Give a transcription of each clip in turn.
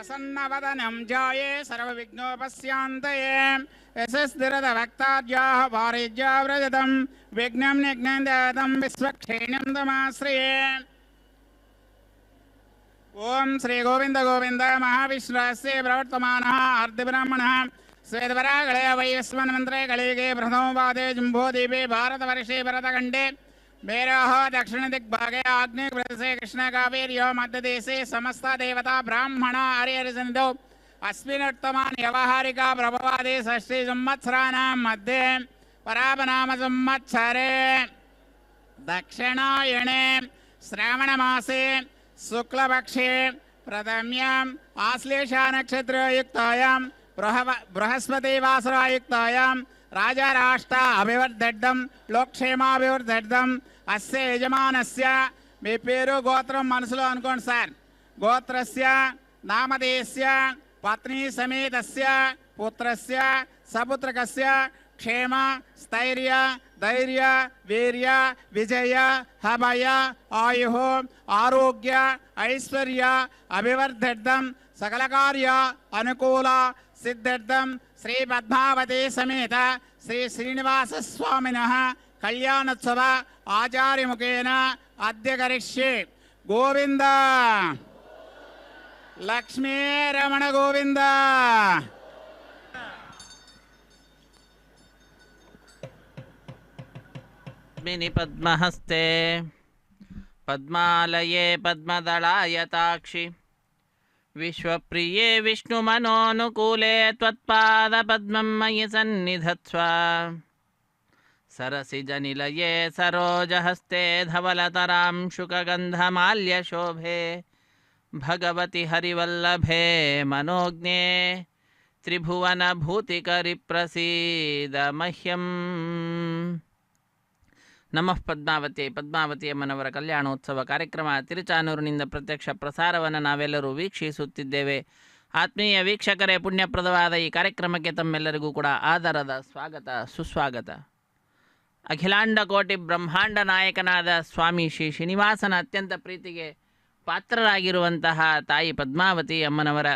प्रसन्नवदनं ध्याये सर्वविघ्नोपशान्तये यशस्थिरदभक्ताद्याः वारिज्याव्रजतं विघ्नं निघ्नं विश्वक्षेण्यं तमाश्रये। ओं श्री गोविंद गोविंद महाविष्णुस्य प्रवर्तमानः अर्धब्राह्मणः श्वेतपरागळे वैश्वन मंत्रे कलिगे प्रथमपादे जम्बोदीपे भारतवर्षे भरतखण्डे मेरोः दक्षिण दिग्भागे आग्नेय प्रदेशे कृष्णकावेर्यो मध्यदेशे समस्त देवता ब्राह्मण हरिहरसिन्धौ अस्मिन्नुत्तमान् व्यवहारिका प्रभवादे षष्ठी संवत्सराणां मध्ये परापनाम संवत्सरे दक्षिणायणे श्रावणमासे शुक्लपक्षे प्रथम्याम् आश्लेषा नक्षत्रयुक्तायां बृहस्पतिवासरायुक्तायां राजा राष्ट्र अभिवर्धड्डं लोकक्षेमाभिवर्धड्डं अस्य यजमानस्य మీ పేరు గోత్రం మనసులో అనుకోండి సార్. గోత్రస్య నామధేయస్య పత్ని సమేతస్య పుత్రస్య సపుత్రకస్య క్షేమ స్థైర్య ధైర్య వీర్య విజయ హభయ ఆయు ఆరోగ్య ఐశ్వర్య అభివర్ధర్థం సకల కార్య అనుకూల సిద్ధార్థం శ్రీ పద్మావతి సమేత శ్రీ శ్రీనివాస స్వామినః కళ్యాణోత్సవ ఆచార్యముఖేన అద్య కరిష్యే. గోవింద లక్ష్మీ రమణ గోవింద. पद्महस्ते पद्मालये पद्मदलायताक्षि विश्वप्रिये विष्णुमनोनुकूले त्वत्पादपद्मं मयि सन्निधत्स्व. सरसिजनिलये सरोजहस्ते धवलतरां शुकगन्धमाल्यशोभे भगवति हरिवल्लभे मनोज्ञे त्रिभुवनभूतिकरिप्रसीद मह्यम्. ನಮಃ ಪದ್ಮಾವತಿ. ಪದ್ಮಾವತಿ ಅಮ್ಮನವರ ಕಲ್ಯಾಣೋತ್ಸವ ಕಾರ್ಯಕ್ರಮ ತಿರುಚಾನೂರಿನಿಂದ ಪ್ರತ್ಯಕ್ಷ ಪ್ರಸಾರವನ್ನು ನಾವೆಲ್ಲರೂ ವೀಕ್ಷಿಸುತ್ತಿದ್ದೇವೆ. ಆತ್ಮೀಯ ವೀಕ್ಷಕರೇ, ಪುಣ್ಯಪ್ರದವಾದ ಈ ಕಾರ್ಯಕ್ರಮಕ್ಕೆ ತಮ್ಮೆಲ್ಲರಿಗೂ ಕೂಡ ಆದರದ ಸ್ವಾಗತ ಸುಸ್ವಾಗತ. ಅಖಿಲಾಂಡ ಕೋಟಿ ಬ್ರಹ್ಮಾಂಡ ನಾಯಕನಾದ ಸ್ವಾಮಿ ಶ್ರೀ ಶ್ರೀನಿವಾಸನ ಅತ್ಯಂತ ಪ್ರೀತಿಗೆ ಪಾತ್ರರಾಗಿರುವಂತಹ ತಾಯಿ ಪದ್ಮಾವತಿ ಅಮ್ಮನವರ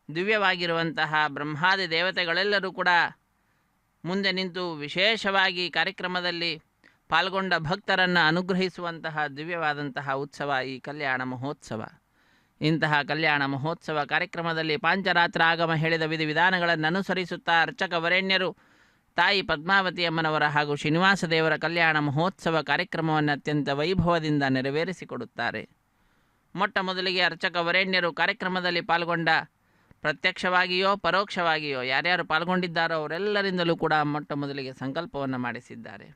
ದಿವ್ಯವಾಗಿರುವಂತಹ ಬ್ರಹ್ಮಾದಿ ದೇವತೆಗಳೆಲ್ಲರೂ ಕೂಡ ಮುಂದೆ ನಿಂತು ವಿಶೇಷವಾಗಿ ಕಾರ್ಯಕ್ರಮದಲ್ಲಿ ಪಾಲ್ಗೊಂಡ ಭಕ್ತರನ್ನು ಅನುಗ್ರಹಿಸುವಂತಹ ದಿವ್ಯವಾದಂತಹ ಉತ್ಸವ ಈ ಕಲ್ಯಾಣ ಮಹೋತ್ಸವ. ಇಂತಹ ಕಲ್ಯಾಣ ಮಹೋತ್ಸವ ಕಾರ್ಯಕ್ರಮದಲ್ಲಿ ಪಾಂಚರಾತ್ರ ಆಗಮ ಹೇಳಿದ ವಿಧಿವಿಧಾನಗಳನ್ನು ಅನುಸರಿಸುತ್ತಾ ಅರ್ಚಕ ವರೇಣ್ಯರು ತಾಯಿ ಪದ್ಮಾವತಿ ಅಮ್ಮನವರ ಹಾಗೂ ಶ್ರೀನಿವಾಸ ದೇವರ ಕಲ್ಯಾಣ ಮಹೋತ್ಸವ ಕಾರ್ಯಕ್ರಮವನ್ನು ಅತ್ಯಂತ ವೈಭವದಿಂದ ನೆರವೇರಿಸಿಕೊಡುತ್ತಾರೆ. ಮೊಟ್ಟ ಮೊದಲಿಗೆ ಅರ್ಚಕ ವರೇಣ್ಯರು ಕಾರ್ಯಕ್ರಮದಲ್ಲಿ ಪಾಲ್ಗೊಂಡ ಪ್ರತ್ಯಕ್ಷವಾಗಿಯೋ ಪರೋಕ್ಷವಾಗಿಯೋ ಯಾರ್ಯಾರು ಪಾಲ್ಗೊಂಡಿದ್ದಾರೋ ಅವರೆಲ್ಲರಿಂದಲೂ ಕೂಡ ಮೊಟ್ಟ ಮೊದಲಿಗೆ ಸಂಕಲ್ಪವನ್ನು ಮಾಡಿಸಿದ್ದಾರೆ.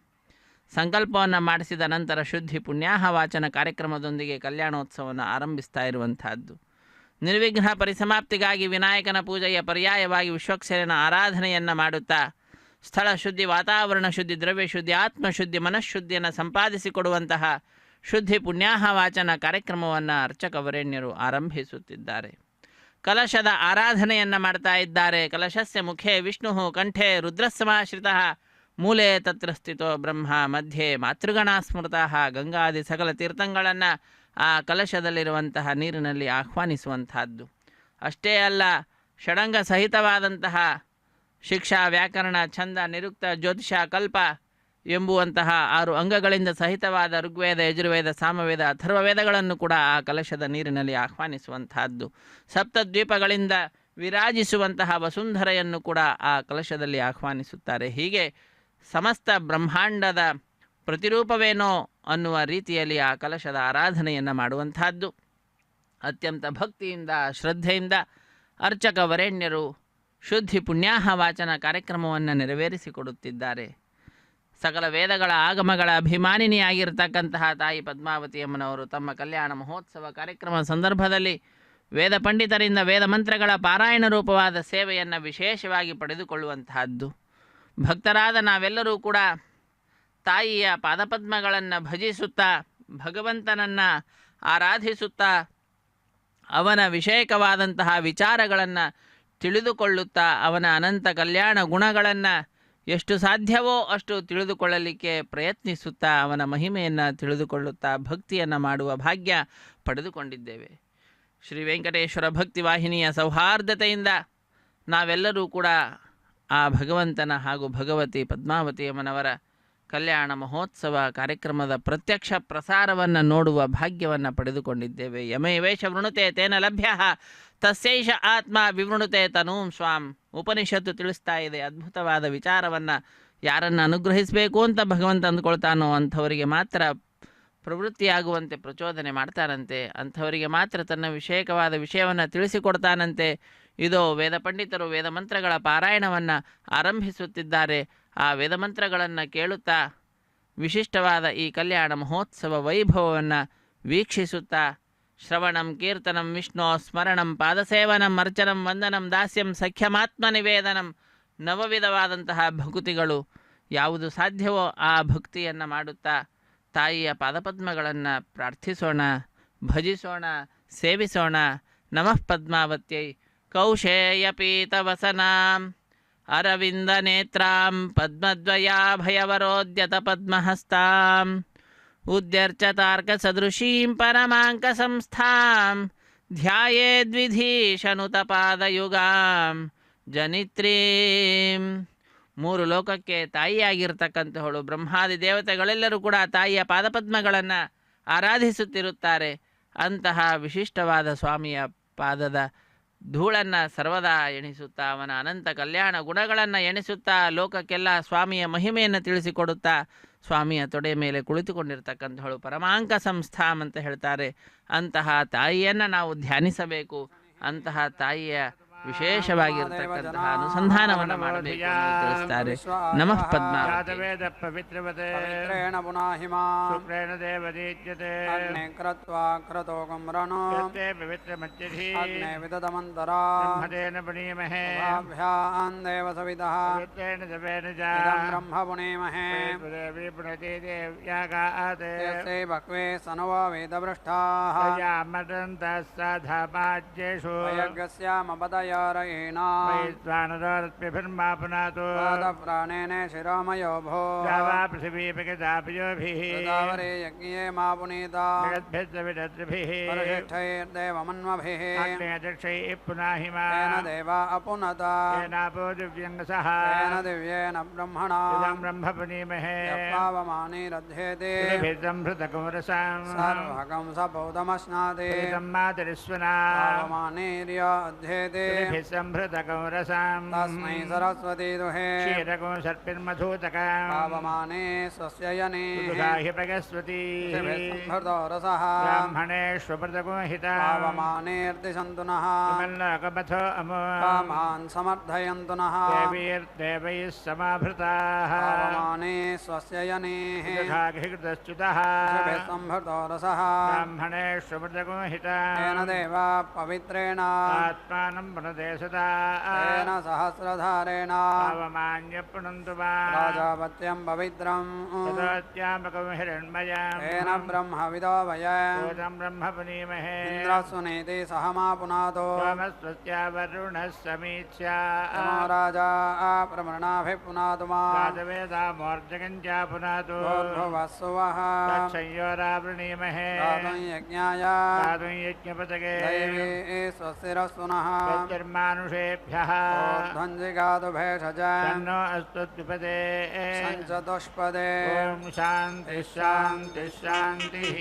ಸಂಕಲ್ಪವನ್ನು ಮಾಡಿಸಿದ ನಂತರ ಶುದ್ಧಿ ಪುಣ್ಯಾಹ ವಾಚನ ಕಾರ್ಯಕ್ರಮದೊಂದಿಗೆ ಕಲ್ಯಾಣೋತ್ಸವವನ್ನು ಆರಂಭಿಸ್ತಾ ಇರುವಂತಹದ್ದು. ನಿರ್ವಿಘ್ನ ಪರಿಸಮಾಪ್ತಿಗಾಗಿ ವಿನಾಯಕನ ಪೂಜೆಯ ಪರ್ಯಾಯವಾಗಿ ವಿಶ್ವಕ್ಸೇನನ ಆರಾಧನೆಯನ್ನು ಮಾಡುತ್ತಾ ಸ್ಥಳ ಶುದ್ಧಿ, ವಾತಾವರಣ ಶುದ್ಧಿ, ದ್ರವ್ಯ ಶುದ್ಧಿ, ಆತ್ಮಶುದ್ಧಿ, ಮನಃಶುದ್ಧಿಯನ್ನು ಸಂಪಾದಿಸಿಕೊಡುವಂತಹ ಶುದ್ಧಿ ಪುಣ್ಯಾಹ ವಾಚನ ಕಾರ್ಯಕ್ರಮವನ್ನು ಅರ್ಚಕ ವರೇಣ್ಯರು ಆರಂಭಿಸುತ್ತಿದ್ದಾರೆ. ಕಲಶದ ಆರಾಧನೆಯನ್ನು ಮಾಡ್ತಾ ಇದ್ದಾರೆ. ಕಲಶಸ್ಯ ಮುಖೇ ವಿಷ್ಣು ಕಂಠೆ ರುದ್ರಸಮಾಶ್ರಿತಃ ಮೂಲೆ ತತ್ರ ಸ್ಥಿತೋ ಬ್ರಹ್ಮ ಮಧ್ಯೆ ಮಾತೃಗಣ ಸ್ಮೃತಃ. ಗಂಗಾದಿ ಸಕಲ ತೀರ್ಥಗಳನ್ನು ಆ ಕಲಶದಲ್ಲಿರುವಂತಹ ನೀರಿನಲ್ಲಿ ಆಹ್ವಾನಿಸುವಂತಹದ್ದು. ಅಷ್ಟೇ ಅಲ್ಲ, ಷಡಂಗ ಸಹಿತವಾದಂತಹ ಶಿಕ್ಷಾ, ವ್ಯಾಕರಣ, ಛಂದ, ನಿರುಕ್ತ, ಜ್ಯೋತಿಷ, ಕಲ್ಪ ಎಂಬುವಂತಹ 6 ಅಂಗಗಳಿಂದ ಸಹಿತವಾದ ಋಗ್ವೇದ, ಯಜುರ್ವೇದ, ಸಾಮವೇದ, ಅಥರ್ವವೇದಗಳನ್ನು ಕೂಡ ಆ ಕಲಶದ ನೀರಿನಲ್ಲಿ ಆಹ್ವಾನಿಸುವಂತಹದ್ದು. ಸಪ್ತದ್ವೀಪಗಳಿಂದ ವಿರಾಜಿಸುವಂತಹ ವಸುಂಧರೆಯನ್ನು ಕೂಡ ಆ ಕಲಶದಲ್ಲಿ ಆಹ್ವಾನಿಸುತ್ತಾರೆ. ಹೀಗೆ ಸಮಸ್ತ ಬ್ರಹ್ಮಾಂಡದ ಪ್ರತಿರೂಪವೇನೋ ಅನ್ನುವ ರೀತಿಯಲ್ಲಿ ಆ ಕಲಶದ ಆರಾಧನೆಯನ್ನು ಮಾಡುವಂತಹದ್ದು. ಅತ್ಯಂತ ಭಕ್ತಿಯಿಂದ ಶ್ರದ್ಧೆಯಿಂದ ಅರ್ಚಕ ವರೇಣ್ಯರು ಶುದ್ಧಿ ಪುಣ್ಯಾಹ ವಾಚನ ಕಾರ್ಯಕ್ರಮವನ್ನು ನೆರವೇರಿಸಿಕೊಡುತ್ತಿದ್ದಾರೆ. ಸಕಲ ವೇದಗಳ ಆಗಮಗಳ ಅಭಿಮಾನಿನಿಯಾಗಿರ್ತಕ್ಕಂತಹ ತಾಯಿ ಪದ್ಮಾವತಿ ಅಮ್ಮನವರು ತಮ್ಮ ಕಲ್ಯಾಣ ಮಹೋತ್ಸವ ಕಾರ್ಯಕ್ರಮ ಸಂದರ್ಭದಲ್ಲಿ ವೇದ ಪಂಡಿತರಿಂದ ವೇದ ಮಂತ್ರಗಳ ಪಾರಾಯಣ ರೂಪವಾದ ಸೇವೆಯನ್ನು ವಿಶೇಷವಾಗಿ ಪಡೆದುಕೊಳ್ಳುವಂತಹದ್ದು. ಭಕ್ತರಾದ ನಾವೆಲ್ಲರೂ ಕೂಡ ತಾಯಿಯ ಪಾದಪದ್ಮಗಳನ್ನು ಭಜಿಸುತ್ತಾ ಭಗವಂತನನ್ನು ಆರಾಧಿಸುತ್ತಾ ಅವನ ವಿಷಯಕವಾದಂತಹ ವಿಚಾರಗಳನ್ನು ತಿಳಿದುಕೊಳ್ಳುತ್ತಾ ಅವನ ಅನಂತ ಕಲ್ಯಾಣ ಗುಣಗಳನ್ನು ಎಷ್ಟು ಸಾಧ್ಯವೋ ಅಷ್ಟು ತಿಳಿದುಕೊಳ್ಳಲಿಕ್ಕೆ ಪ್ರಯತ್ನಿಸುತ್ತಾ ಅವನ ಮಹಿಮೆಯನ್ನು ತಿಳಿದುಕೊಳ್ಳುತ್ತಾ ಭಕ್ತಿಯನ್ನು ಮಾಡುವ ಭಾಗ್ಯ ಪಡೆದುಕೊಂಡಿದ್ದೇವೆ. ಶ್ರೀ ವೆಂಕಟೇಶ್ವರ ಭಕ್ತಿ ವಾಹಿನಿಯ ಸೌಹಾರ್ದತೆಯಿಂದ ನಾವೆಲ್ಲರೂ ಕೂಡ ಆ ಭಗವಂತನ ಹಾಗೂ ಭಗವತಿ ಪದ್ಮಾವತಿಯಮ್ಮನವರ ಕಲ್ಯಾಣ ಮಹೋತ್ಸವ ಕಾರ್ಯಕ್ರಮದ ಪ್ರತ್ಯಕ್ಷ ಪ್ರಸಾರವನ್ನು ನೋಡುವ ಭಾಗ್ಯವನ್ನು ಪಡೆದುಕೊಂಡಿದ್ದೇವೆ. ಯಮೇವೇಶ ವೃಣುತೆ ತೇನ ಲಭ್ಯ ತಸ್ಯೈಷ ಆತ್ಮ ವಿವೃಣುತೆ ತನೂಂ ಸ್ವಾಂ. ಉಪನಿಷತ್ತು ತಿಳಿಸ್ತಾ ಇದೆ ಅದ್ಭುತವಾದ ವಿಚಾರವನ್ನು. ಯಾರನ್ನು ಅನುಗ್ರಹಿಸಬೇಕು ಅಂತ ಭಗವಂತ ಅಂದ್ಕೊಳ್ತಾನೋ ಅಂಥವರಿಗೆ ಮಾತ್ರ ಪ್ರವೃತ್ತಿಯಾಗುವಂತೆ ಪ್ರಚೋದನೆ ಮಾಡ್ತಾನಂತೆ, ಅಂಥವರಿಗೆ ಮಾತ್ರ ತನ್ನ ವಿಷಯಕವಾದ ವಿಷಯವನ್ನು ತಿಳಿಸಿಕೊಡ್ತಾನಂತೆ. ಇದೋ ವೇದ ಪಂಡಿತರು ವೇದ ಮಂತ್ರಗಳ ಪಾರಾಯಣವನ್ನು ಆರಂಭಿಸುತ್ತಿದ್ದಾರೆ. ಆ ವೇದ ಮಂತ್ರಗಳನ್ನು ಕೇಳುತ್ತಾ ವಿಶಿಷ್ಟವಾದ ಈ ಕಲ್ಯಾಣ ಮಹೋತ್ಸವ ವೈಭವವನ್ನು ವೀಕ್ಷಿಸುತ್ತಾ ಶ್ರವಣಂ ಕೀರ್ತನಂ ವಿಷ್ಣು ಸ್ಮರಣಂ ಪಾದಸೇವನಂ ಅರ್ಚನಂ ವಂದನಂ ದಾಸ್ಯಂ ಸಖ್ಯಮಾತ್ಮ ನಿವೇದನಂ ನವವಿಧವಾದಂತಹ ಭಕ್ತಿಗಳು ಯಾವುದು ಸಾಧ್ಯವೋ ಆ ಭಕ್ತಿಯನ್ನು ಮಾಡುತ್ತಾ ತಾಯಿಯ ಪಾದಪದ್ಮಗಳನ್ನು ಪ್ರಾರ್ಥಿಸೋಣ, ಭಜಿಸೋಣ, ಸೇವಿಸೋಣ. ನಮಃ ಪದ್ಮಾವತ್ಯೈ ಕೌಶೇಯಪೀತವಸನಾಂ ಅರವಿಂದನೇತ್ರಾಂ ಪದ್ಮದ್ವಯಾಭಯವರೋದ್ಯತ ಪದ್ಮಹಸ್ತಾಂ ಉದ್ಯರ್ಚತಾರ್ಕಸದೃಶೀಂ ಪರಮಾಂಕಸಂಸ್ಥಾಂ ಧ್ಯಾಯೇದ್ವಿಧೀಶನುತಪಾದಯುಗಾಂ ಜನಿತ್ರೀಂ. ಮೂರು ಲೋಕಕ್ಕೆ ತಾಯಿಯಾಗಿರ್ತಕ್ಕಂಥವಳು. ಬ್ರಹ್ಮಾದಿ ದೇವತೆಗಳೆಲ್ಲರೂ ಕೂಡ ತಾಯಿಯ ಪಾದಪದ್ಮಗಳನ್ನು ಆರಾಧಿಸುತ್ತಿರುತ್ತಾರೆ. ಅಂತಹ ವಿಶಿಷ್ಟವಾದ ಸ್ವಾಮಿಯ ಪಾದದ ಧೂಳನ್ನು ಸರ್ವದಾ ಎಣಿಸುತ್ತಾ ಅವನ ಅನಂತ ಕಲ್ಯಾಣ ಗುಣಗಳನ್ನು ಎಣಿಸುತ್ತಾ ಲೋಕಕ್ಕೆಲ್ಲ ಸ್ವಾಮಿಯ ಮಹಿಮೆಯನ್ನು ತಿಳಿಸಿಕೊಡುತ್ತಾ ಸ್ವಾಮಿಯ ತೊಡೆ ಮೇಲೆ ಕುಳಿತುಕೊಂಡಿರ್ತಕ್ಕಂಥವಳು ಪರಮಾಂಕ ಸಂಸ್ಥಾಂ ಅಂತ ಹೇಳ್ತಾರೆ. ಅಂತಹ ತಾಯಿಯನ್ನು ನಾವು ಧ್ಯಾನಿಸಬೇಕು. ಅಂತಹ ತಾಯಿಯ ವಿಶೇಷವಾಗಿರ್ತಕ್ಕಂತಹ ಅನುಸಂಧಾನವನ್ನು ಮಾಡಬೇಕು ಅಂತ ತಿಳಿಸ್ತಾರೆ. ನಮಃ ಪದ್ಮಾವತಿ. प्राणेन शिरोमयो भो पृथिवीपगदापयोभिः यज्ञे मा पुनीता परिष्ठैर्देवमन्वभिः अग्नेदक्षैः पुनाहिमा देवा अपुनता येनापो दिव्यङ्गसः येन दिव्येन ब्रह्मणा इदं ब्रह्मपुनीमहे पावमानिरध्येते संभृतकुमरसां सर्वहकं सपौतमश्नाति इदं मातरिस्वना पावमानिर्य अध्येते संभृतकौरसां तस्मै सरस्वती दुहे क्षीरको सर्पिर्मधूतकां पावमाने स्वस्य यने दुधाहि प्रगस्वती संभृतोरसः ब्राह्मणेष्वप्रतको हिता पावमानेर्दिशन्तु नः मल्लकपथो अमो कामान् समर्थयन्तु नः देवीर्देवैः समाभृताः पावमाने स्वस्य यनेः दुधाघिकृतश्च्युतः संभृतोरसः ब्राह्मणेष्वप्रतको हिता येन देवा पवित्रेण आत्मानं तेन सहस्रधारेण पावमान्यपुनन्तु वा राजापत्यं पवित्रम् तदोत्यामकं हिरण्मयं तेन ब्रह्मविदो वयं ब्रह्मपुनीमहे इन्द्रस्वनेति सह मा पुनातो सोमस्वस्या वरुणः समीच्या राजा प्रमृणाभिः पुनातु मा राजवेदामोर्जगञ्चा पुनातु भूर्भुवस्सुवः तच्छयोरावृणीमहे दातुं यज्ञाय दातुं यज्ञपतगे दैवी स्वस्तिरस्तु नः मानुषेभ्यः ध्वंजिगातु भेषज तन्नो अस्तु द्विपदे सञ्चतुष्पदे ॐ शान्तिः शान्तिः शान्तिः.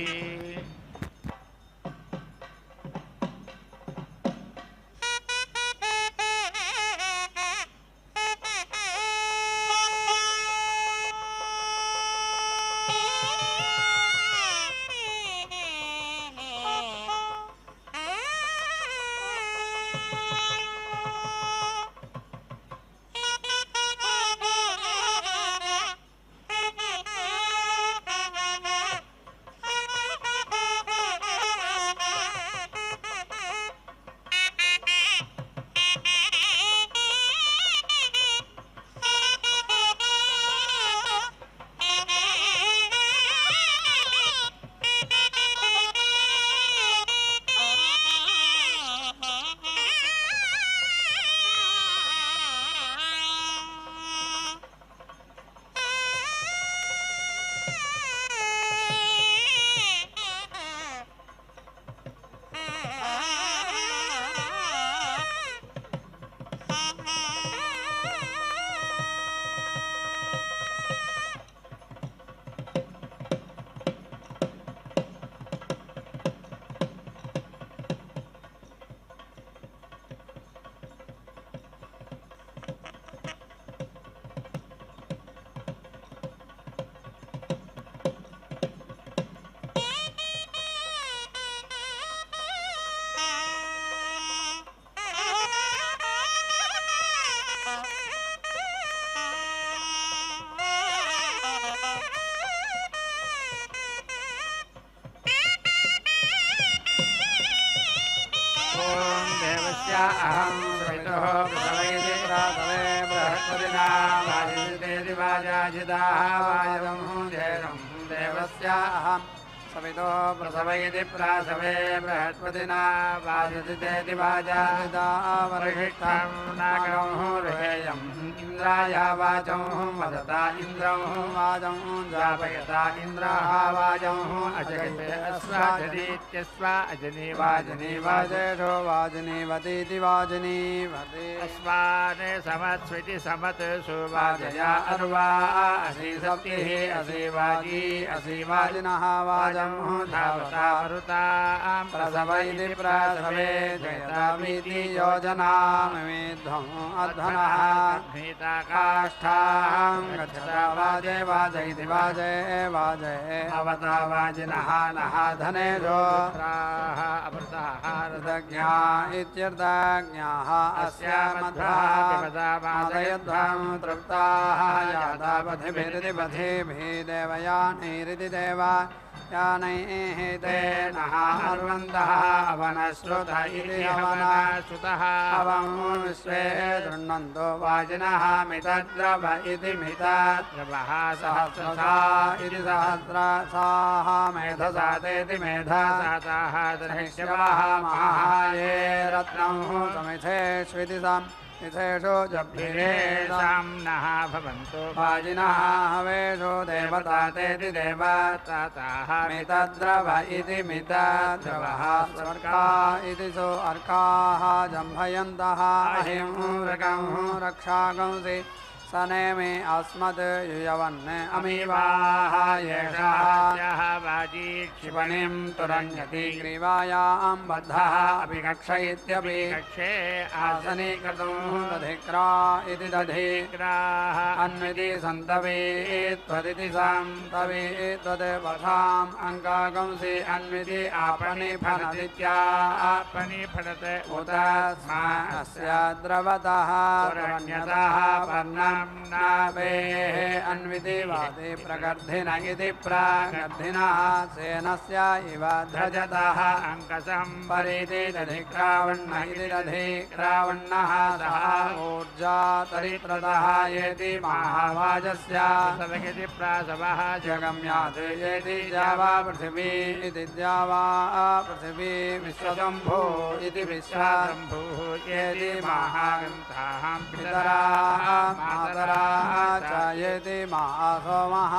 देवस्य अहं सवितुः प्रसवैति प्रातवे बृहस्पतिना वाजितेति वाजाजिदाः वाजं देवं देवस्य अहं सवितो प्रसवैति प्रासवे बृहस्पतिना वाजितेति वाजाजिदाः वरिष्ठं नागं ऋहेयम् इंद्राय वाचं वदता इंद्रं वाचं जापयता इंद्राः वाचं अजगते अस्वाजनीत्यस्वा अजनी वाजनी वाजेषो वाजनीवतीति वाजनीवती अस्वाने समत्स्विति समत् सुवाजया अर्वा असि सप्तिः असि वाजी असि वाजिनः वाजं धावता मरुतां प्रसवैति प्रसवे जयतामीति योजनामिध्वम् अध्वनः काष्ठां गच्छता वाजे वाजयति वाजे वाजे अवता वाजिनः नः धनेजो अमृतज्ञा इत्यर्थज्ञाः अस्य मध्वः मादयध्वं तृप्ताः यादापथिभिरिति पथिभिः देवयानैरिति देवा यानैः ते नः अर्वन्तः अवनश्रुत इति अवनश्रुतः अवं विश्वे गृह्णन्तो वाजिनः मितद्रव इति मितद्रवः सहस्रसा इति सहस्रसाः मेधसा तेति मेधसाः दर्शिष्यवाः महाये रत्नं समिथेष्विति इथेषो जभ्येषां नः भवन्तु वाजिनः हवेषो देवता तेति देवताः मितद्रव इति मितद्रवः स्वर्गा इति सो अर्काः जम्भयन्तः अहिं रकं रक्षागंसि सनेमि अस्मत् युयवन् अमीवाः येषाः वाजी क्षिपणिं तुरण्यति ग्रीवायां बद्धः अपि कक्ष इत्यपि कक्षे आसनीकृतं दधिक्रा इति दधिक्राः अन्विति सन्तवे त्वदिति सन्तवे त्वद्वशाम् अङ्कागंसि अन्विति आपणि फलदित्यापणि फलते उत स्म अस्य द्रवतः पुरण्यतः वर्णम् नावेः अन्विति वादे प्रगर्धिन इति प्रागर्धिनः सेनस्य इव ध्रजतः अङ्कसं परिति दधिक्रावण्ण इति दधिक्रावण्णः सः ऊर्जा तरित्रतः येति महावाजस्य सवगिति प्रासवः जगम्यात् येति द्यावा पृथिवी इति द्यावा पृथिवी विश्वशम्भो इति विश्वशम्भुः येति महागन्ताः पितराः चायति महासोमः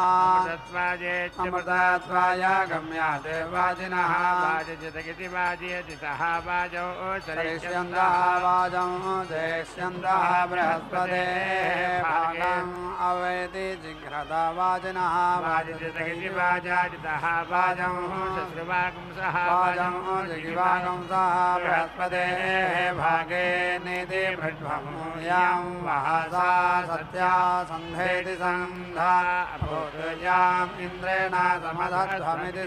अमृतत्वाय गम्यात् वाजिनः वाजितगिति वाजयतितः वाजौ चरिष्यन्तः वाजं जयष्यन्तः बृहस्पतेः भागम् अवेति जिघ्रत वाजिनः वाजितगिति वाजाजितः वाजं शश्रुवागुंसः वाजं जिगिवागुंसः बृहस्पतेः भागे निधि भृड्भं यं वहसा सत्या सन्धेति सन्धा अभूयाम् इन्द्रेण समदध्वमिति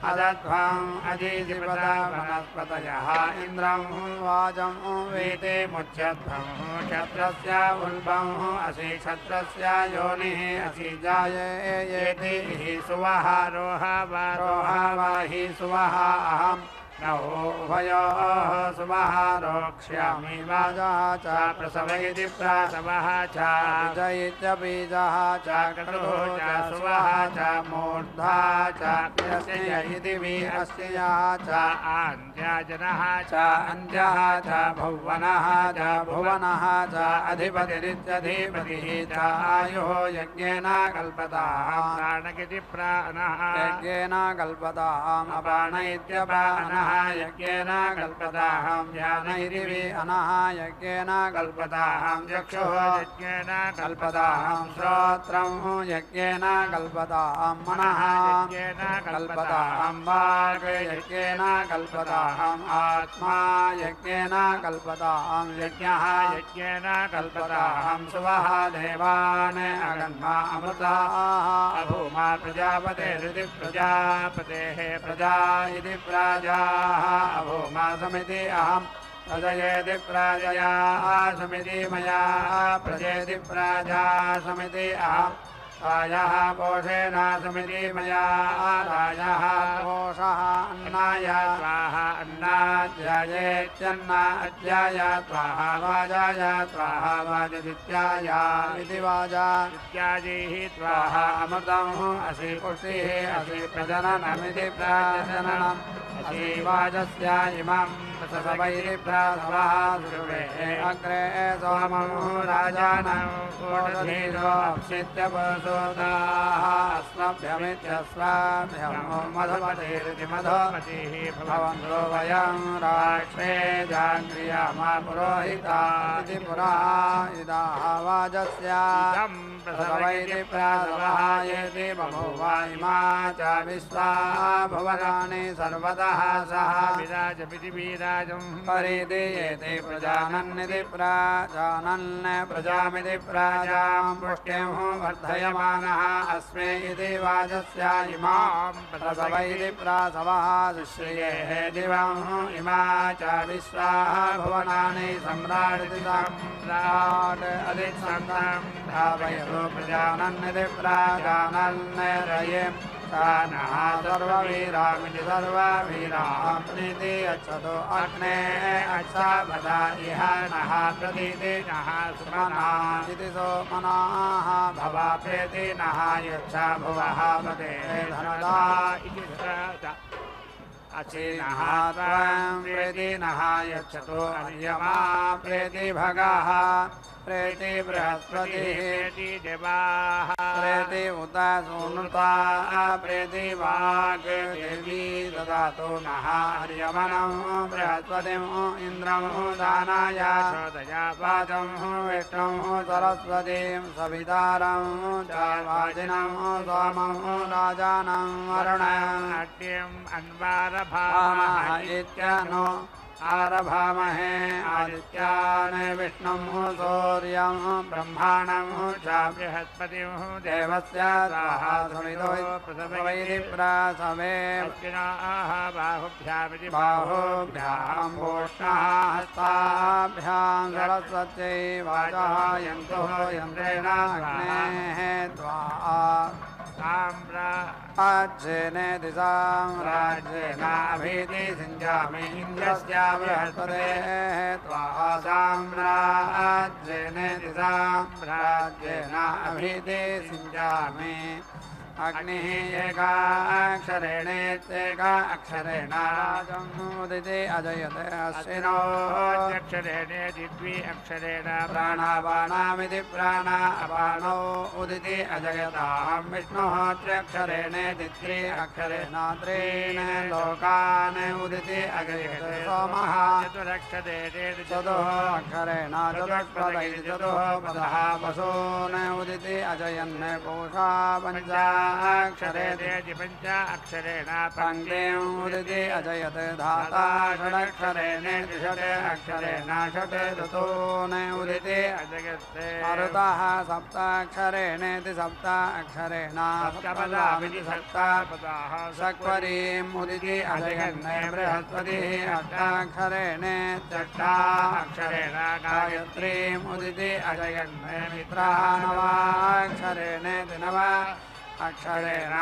अदध्वम् अजीजिपद वनस्पतयः इन्द्रं वाजं वेते मुच्यध्वं क्षत्रस्य उल्बं असि क्षत्रस्य योनिः असि जाये येति हि सुवः रोह वाहि सुवः अहम् उभयोः सुवः रोक्ष्यामि वाजः च प्रसवैति प्रासवः च बीज बीजः च क्रतुः च सुवः च मूर्धा च यस्य इति विहस्यः च अन्त्यजनः च अन्त्यः च भुवनः च अधिपतिरित्यधिपतिः च आयुः यज्ञेन कल्पताः प्राणगिति प्राणः यज्ञेन कल्पताम् अपान इत्यपानः यज्ञेन कल्पताहं ज्ञानैरिवि अनः यज्ञेन कल्पताहं चक्षुः यज्ञेन कल्पताहं श्रोत्रं यज्ञेन कल्पताहं मनः यज्ञेन कल्पताहं वाक् यज्ञेन कल्पताहं आत्मा यज्ञेन कल्पताहं यज्ञः यज्ञेन कल्पताहं सुवः देवान् अगन्मा अमृताः अभूमा प्रजापतेरिति प्रजापतेः प्रजा इति प्रजा अभूमा समिति अहं प्रजयेति प्रजया समिति मया प्रजेति प्रजा समिति अहं रायः पोषेण सुमिति मया रायः पोषः अन्नाय स्वाहा अन्नाध्यायेत्यन्ना अध्याय स्वाहा वाजाय स्वाहा वाजदित्याय इति वाजा इत्यादिः स्वाहा अमृतं असि पुष्टिः असि प्रजननमिति प्रजननम् असि वाजस्य इमं सवैरिप्रासवः सुवे अग्रे सोमं राजानं कोटधीरो अप्सित्यपसोदाः अस्मभ्यमित्यस्वाभ्यं मधुमतिरिति मधुमतिः भवन्तो वयं राष्ट्रे जाङ्क्रियामा पुरोहिता इति पुरा इदाः वाजस्य सवैरिप्रासवः येति बभूव इमा च विश्वा भुवनानि सर्वतः सह विराजमिति वीराजं परिदीयते प्रजानन्निति प्रजानन् प्रजामिति प्रजां पुष्टिं वर्धयमानः अस्मे इति वाजस्य इमां प्रसवैति प्रासवः सुश्रियेः दिवं इमा च विश्वाः भुवनानि सम्राटिति सम्राट् अधिसन्तं धावयतु प्रजानन्निति प्रजानन्नरयेम् नः सर्ववीरामिति सर्ववीराः प्रीति अच्छतो अग्ने अच्छावदा इह नः प्रतीति नः सुमना इति सोमनाः भवा प्रीति नः यच्छा भुवः पदे धनदा इति अचिनः त्वं प्रीति नः यच्छतो अर्यमा प्रीति भगः प्रेति बृहस्पतिः प्रेति देवाः प्रेति उत सुनुता प्रेति वाग् देवी ददातु नः हर्यमनं बृहस्पतिं इन्द्रं दानाय श्रोतया वाचं विष्णुं सरस्वतीं सवितारं च वाजिनं सोमं राजानं वरुणम् अट्यम् अन्वारभामः इत्यनो आरभामहे आदित्यान् विष्णुं सूर्यं ब्रह्माणं च बृहस्पतिं देवस्य स्वाहा सुमितो प्रसवैरिप्रासवे अश्विनाः बाहुभ्यामिति बाहुभ्यां भूष्णः हस्ताभ्यां सरस्वत्यै वाचः यन्तुः यन्त्रेण अग्नेः त्वा राज्येनेति साम्राज्येनाभिति सिञ्चामि इन्द्रस्य बृहस्पतेः त्वा साम्राज्येनेति साम्राज्येनाभिति सिञ्चामि अग्निः एकाक्षरेणेत्येका अक्षरेण राजमुदिति अजयते अश्विनो अक्षरेणेति द्वि अक्षरेण प्राणापानामिति प्राणा अपानौ उदिति अजयतां विष्णुः त्र्यक्षरेणेति त्रि अक्षरेण त्रीन् लोकान् उदिति अजयते सोमः चतुरक्षरेणेति चतुः अक्षरेण चतुष्पदैति चतुः पदः वसून् उदिति अजयन् पूषा पञ्चा अक्षरेति पञ्च अक्षरेण पङ्क्तिं उदिति अजयत् धाता षडक्षरेणेति षट् अक्षरेण षट् ऋतून् उदिति अजयत् मरुतः सप्ताक्षरेणेति सप्त अक्षरेण सप्तपदामिति सप्तपदाः सक्वरीम् उदिति अजयन् बृहस्पतिः अष्टाक्षरेणेत्यष्टा अक्षरेण गायत्रीम् उदिति अजयन् मित्राः नवाक्षरेणेति नव अक्षरेण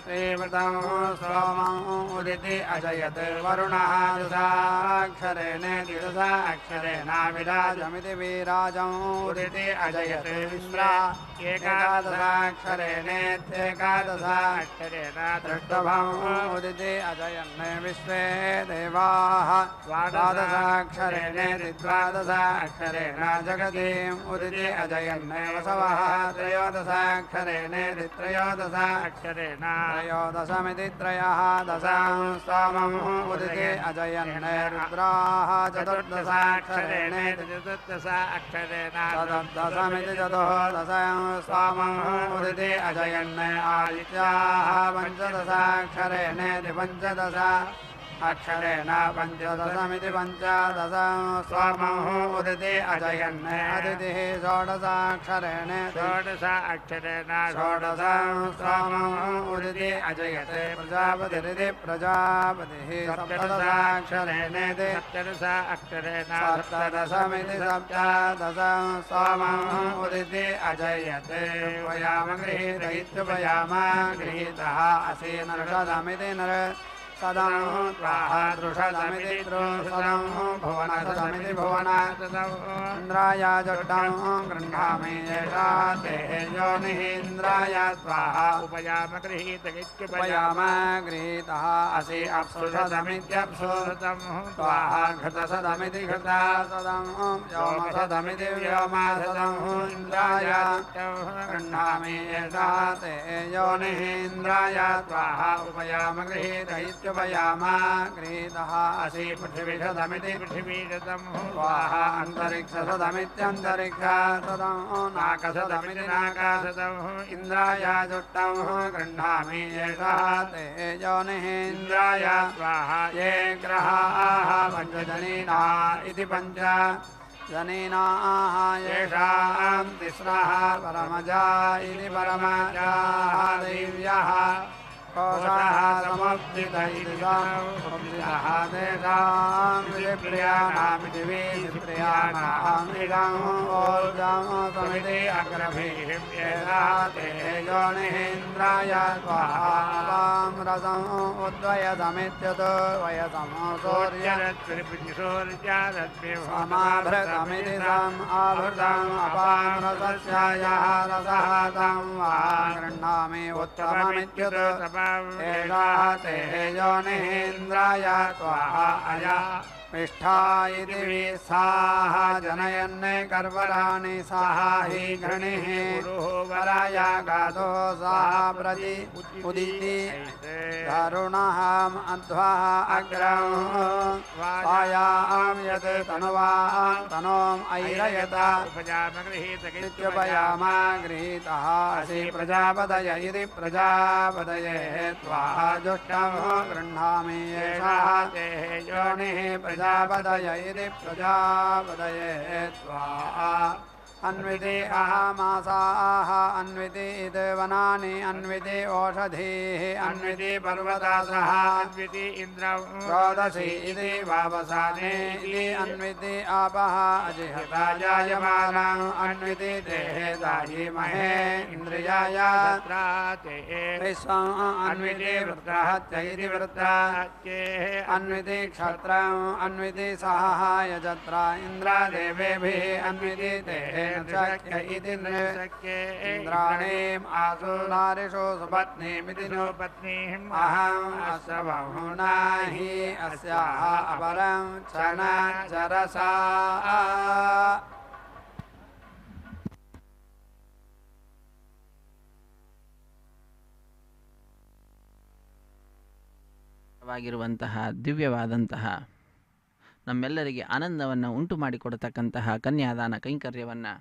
तीव्रतं सोमं उदिति अजयत् वरुणः दशाक्षरेणेति दश अक्षरेण विराजमिति वीराजम् उदिति अजयत् विश्वा एकादशाक्षरेणेत्येकादश अक्षरेण दृष्टभम् उदिति अजयन् विश्वे देवाः द्वादशाक्षरेणेति द्वादश अक्षरेण जगतीम् उदिति अजयन् वसवः त्रयोदशाक्षरेणेति त्रयोदश अक्षरेण त्रयोदशमिति त्रयः दशं सोमम् उदिति अजयन् रुद्राः चतुर्दशाक्षरेणेति चतुर्दश अक्षरेण चतुर्दशमिति चतुर्दशं सोमम् उदिति अजयन् आदित्याः पञ्चदशाक्षरेणेति पञ्चदश अक्षरेण पञ्चदशमिति पञ्चदशं स्वमः उदिति अजयन् अदितिः षोडशाक्षरेण षोडश अक्षरेण षोडशं स्वमः उदिति अजयते प्रजापतिरिति प्रजापतिः सप्तदशाक्षरेण सप्तदश अक्षरेण सप्तदशमिति सप्तदशं स्वमः उदिति अजयते वयाम गृहीतः गृहीतः असि नरषदमिति नर सदं त्वाः दृषदमिति दृषदं भुवनसदमिति भुवनसदं इन्द्राय जुष्टं गृह्णामि एषा ते योनिः इन्द्राय स्वाहा उपयाम गृहीतः गृहीतः असि अप्सुषदमित्यप्सुषदं स्वाहा घृतसदमिति घृतसदं व्योमसदमिति व्योमसदं इन्द्राय गृह्णामि एषा ते योनिः इन्द्राय स्वाहा उपयाम गृहीतः वयामा गृहीतः असि पृथिवीषदमिति पृथिवीषदं स्वाहा अन्तरिक्षसदमित्यन्तरिक्षसदं नाकसदमिति नाकासदं इन्द्राय जुष्टं गृह्णामि एषा ते योनिः इन्द्राय स्वाहा ये ग्रहाः पञ्चजनीना इति पञ्च जनीनाः येषां तिस्रः परमजा इति परमजाः दैव्यः कोशः समुद्दित इति समुद्दितः तेषां विप्रियाणामिति विप्रियाणाम् इदम् ऊर्जं समिति अग्रभिः ते योनिः इन्द्राय स्वाहां रसम् उद्वयसमित्यतो वयसम् सूर्यरत्रिपुञ्जसूर्यारत्रिसमाभृतमिति सम् आभृतम् अपामृतस्य यः रसः तं वा गृह्णामि उत्तममित्युतो एषा ते योनिः इन्द्राय स्वाहा अया मिष्ठा इति विसाः जनयन् कर्वराणि साहा हि घृणिः वराय गातो साः प्रति उदिति तरुणः अध्वः अग्रं स्वायां यत् तनुवां तनोम् ऐरयत उपयाम गृहीतः असि प्रजापतय इति प्रजापतये त्वा जुष्टं गृह्णामि एषा ते योनिः प्रजापतय इति प्रजापतये त्वा अन्विति अहमासाः अन्विति इति वनानि अन्विति ओषधीः अन्विति पर्वतासः अन्विति इन्द्रं रोदसी इति वावसाने इति अन्विति आपः अजिहता जायमानम् अन्विति देहे दायीमहे इन्द्रियाय विश्वम् अन्विति वृत्रहत्य इति वृत्रहत्ये अन्विति क्षत्रम् अन्विति सहाय जत्रा इन्द्रदेवेभिः अन्विति देहे शक्य इति नृशक्ये इन्द्राणीम् आसु नारिषु सुपत्नीमिति नो पत्नीम् अहम् अस्य बहुना हि अस्याः अपरं क्षणचरसा ವಾಗಿರುವಂತಹ ದಿವ್ಯವಾದಂತಹ ನಮ್ಮೆಲ್ಲರಿಗೆ ಆನಂದವನ್ನು ಉಂಟು ಮಾಡಿಕೊಡತಕ್ಕಂತಹ ಕನ್ಯಾದಾನ ಕೈಂಕರ್ಯವನ್ನು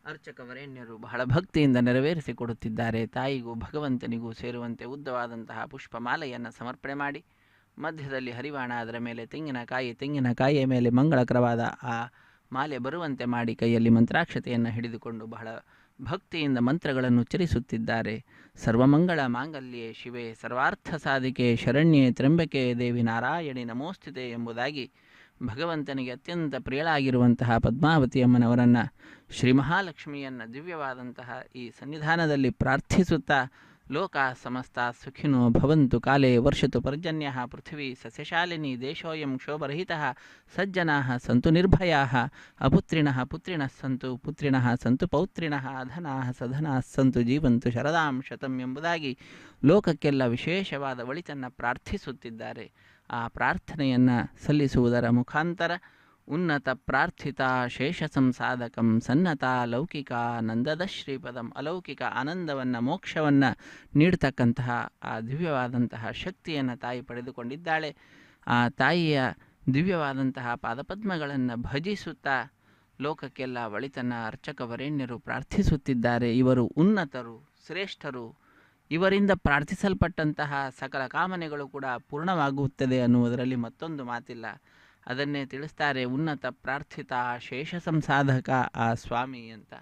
ಅರ್ಚಕ ವರೇಣ್ಯರು ಬಹಳ ಭಕ್ತಿಯಿಂದ ನೆರವೇರಿಸಿಕೊಡುತ್ತಿದ್ದಾರೆ. ತಾಯಿಗೂ ಭಗವಂತನಿಗೂ ಸೇರುವಂತೆ ಉದ್ದವಾದಂತಹ ಪುಷ್ಪಮಾಲೆಯನ್ನು ಸಮರ್ಪಣೆ ಮಾಡಿ ಮಧ್ಯದಲ್ಲಿ ಹರಿವಾಣ, ಅದರ ಮೇಲೆ ತೆಂಗಿನಕಾಯಿಯ ಮೇಲೆ ಮಂಗಳಕರವಾದ ಆ ಮಾಲೆ ಬರುವಂತೆ ಮಾಡಿ ಕೈಯಲ್ಲಿ ಮಂತ್ರಾಕ್ಷತೆಯನ್ನು ಹಿಡಿದುಕೊಂಡು ಬಹಳ ಭಕ್ತಿಯಿಂದ ಮಂತ್ರಗಳನ್ನು ಉಚ್ಚರಿಸುತ್ತಿದ್ದಾರೆ. ಸರ್ವಮಂಗಳ ಮಾಂಗಲ್ಯೆ ಶಿವೆ ಸರ್ವಾರ್ಥ ಸಾಧಿಕೆ ಶರಣ್ಯೆ ತ್ರ್ಯಂಬಕೆ ದೇವಿ ನಾರಾಯಣಿ ನಮೋಸ್ತುತೆ ಎಂಬುದಾಗಿ ಭಗವಂತನಿಗೆ ಅತ್ಯಂತ ಪ್ರಿಯಳಾಗಿರುವಂತಹ ಪದ್ಮಾವತಿ ಅಮ್ಮನವರನ್ನು, ಶ್ರೀ ಮಹಾಲಕ್ಷ್ಮಿಯನ್ನು ದಿವ್ಯವಾದಂತಹ ಈ ಸನ್ನಿಧಾನದಲ್ಲಿ ಪ್ರಾರ್ಥಿಸುತ್ತಾ ಲೋಕ ಸಮಸ್ತ ಸುಖಿನೋ ಭವಂತು ಕಾಲೇ ವರ್ಷತು ಪರ್ಜನ್ಯ ಪೃಥ್ವೀ ಸಸ್ಯಶಾಲಿನಿ ದೇಶೋಯಂ ಕ್ಷೋಭರಹಿತ ಸಜ್ಜನಾ ಸಂತು ನಿರ್ಭಯಾ ಅಪುತ್ರಿಣಃ ಪುತ್ರಿಣಃ ಸಂತು ಪುತ್ರಿಣಃ ಸಂತು ಪೌತ್ರಿಣಃ ಅಧನಾ ಸಧನಾ ಸಂತು ಜೀವಂತು ಶರದಾಂ ಶತಂ ಎಂಬುದಾಗಿ ಲೋಕಕ್ಕೆಲ್ಲ ವಿಶೇಷವಾದ ಒಳಿತನ್ನು ಪ್ರಾರ್ಥಿಸುತ್ತಿದ್ದಾರೆ. ಆ ಪ್ರಾರ್ಥನೆಯನ್ನು ಸಲ್ಲಿಸುವುದರ ಮುಖಾಂತರ ಉನ್ನತ ಪ್ರಾರ್ಥಿತ ಶೇಷ ಸಂಸಾಧಕಂ ಸನ್ನತ ಲೌಕಿಕ ನಂದದ ಶ್ರೀಪದಂ, ಅಲೌಕಿಕ ಆನಂದವನ್ನು ಮೋಕ್ಷವನ್ನು ನೀಡ್ತಕ್ಕಂತಹ ಆ ದಿವ್ಯವಾದಂತಹ ಶಕ್ತಿಯನ್ನು ತಾಯಿ ಪಡೆದುಕೊಂಡಿದ್ದಾಳೆ. ಆ ತಾಯಿಯ ದಿವ್ಯವಾದಂತಹ ಪಾದಪದ್ಮಗಳನ್ನು ಭಜಿಸುತ್ತಾ ಲೋಕಕ್ಕೆಲ್ಲ ಒಳಿತನ್ನು ಅರ್ಚಕ ವರೇಣ್ಯರು ಪ್ರಾರ್ಥಿಸುತ್ತಿದ್ದಾರೆ. ಇವರು ಉನ್ನತರು, ಶ್ರೇಷ್ಠರು, ಇವರಿಂದ ಪ್ರಾರ್ಥಿಸಲ್ಪಟ್ಟಂತಹ ಸಕಲ ಕಾಮನೆಗಳು ಕೂಡ ಪೂರ್ಣವಾಗುತ್ತದೆ ಅನ್ನುವುದರಲ್ಲಿ ಮತ್ತೊಂದು ಮಾತಿಲ್ಲ. ಅದನ್ನೇ ತಿಳಿಸ್ತಾರೆ ಉನ್ನತ ಪ್ರಾರ್ಥಿತ ಶೇಷ ಸಂಸಾಧಕ ಆ ಸ್ವಾಮಿ ಅಂತ.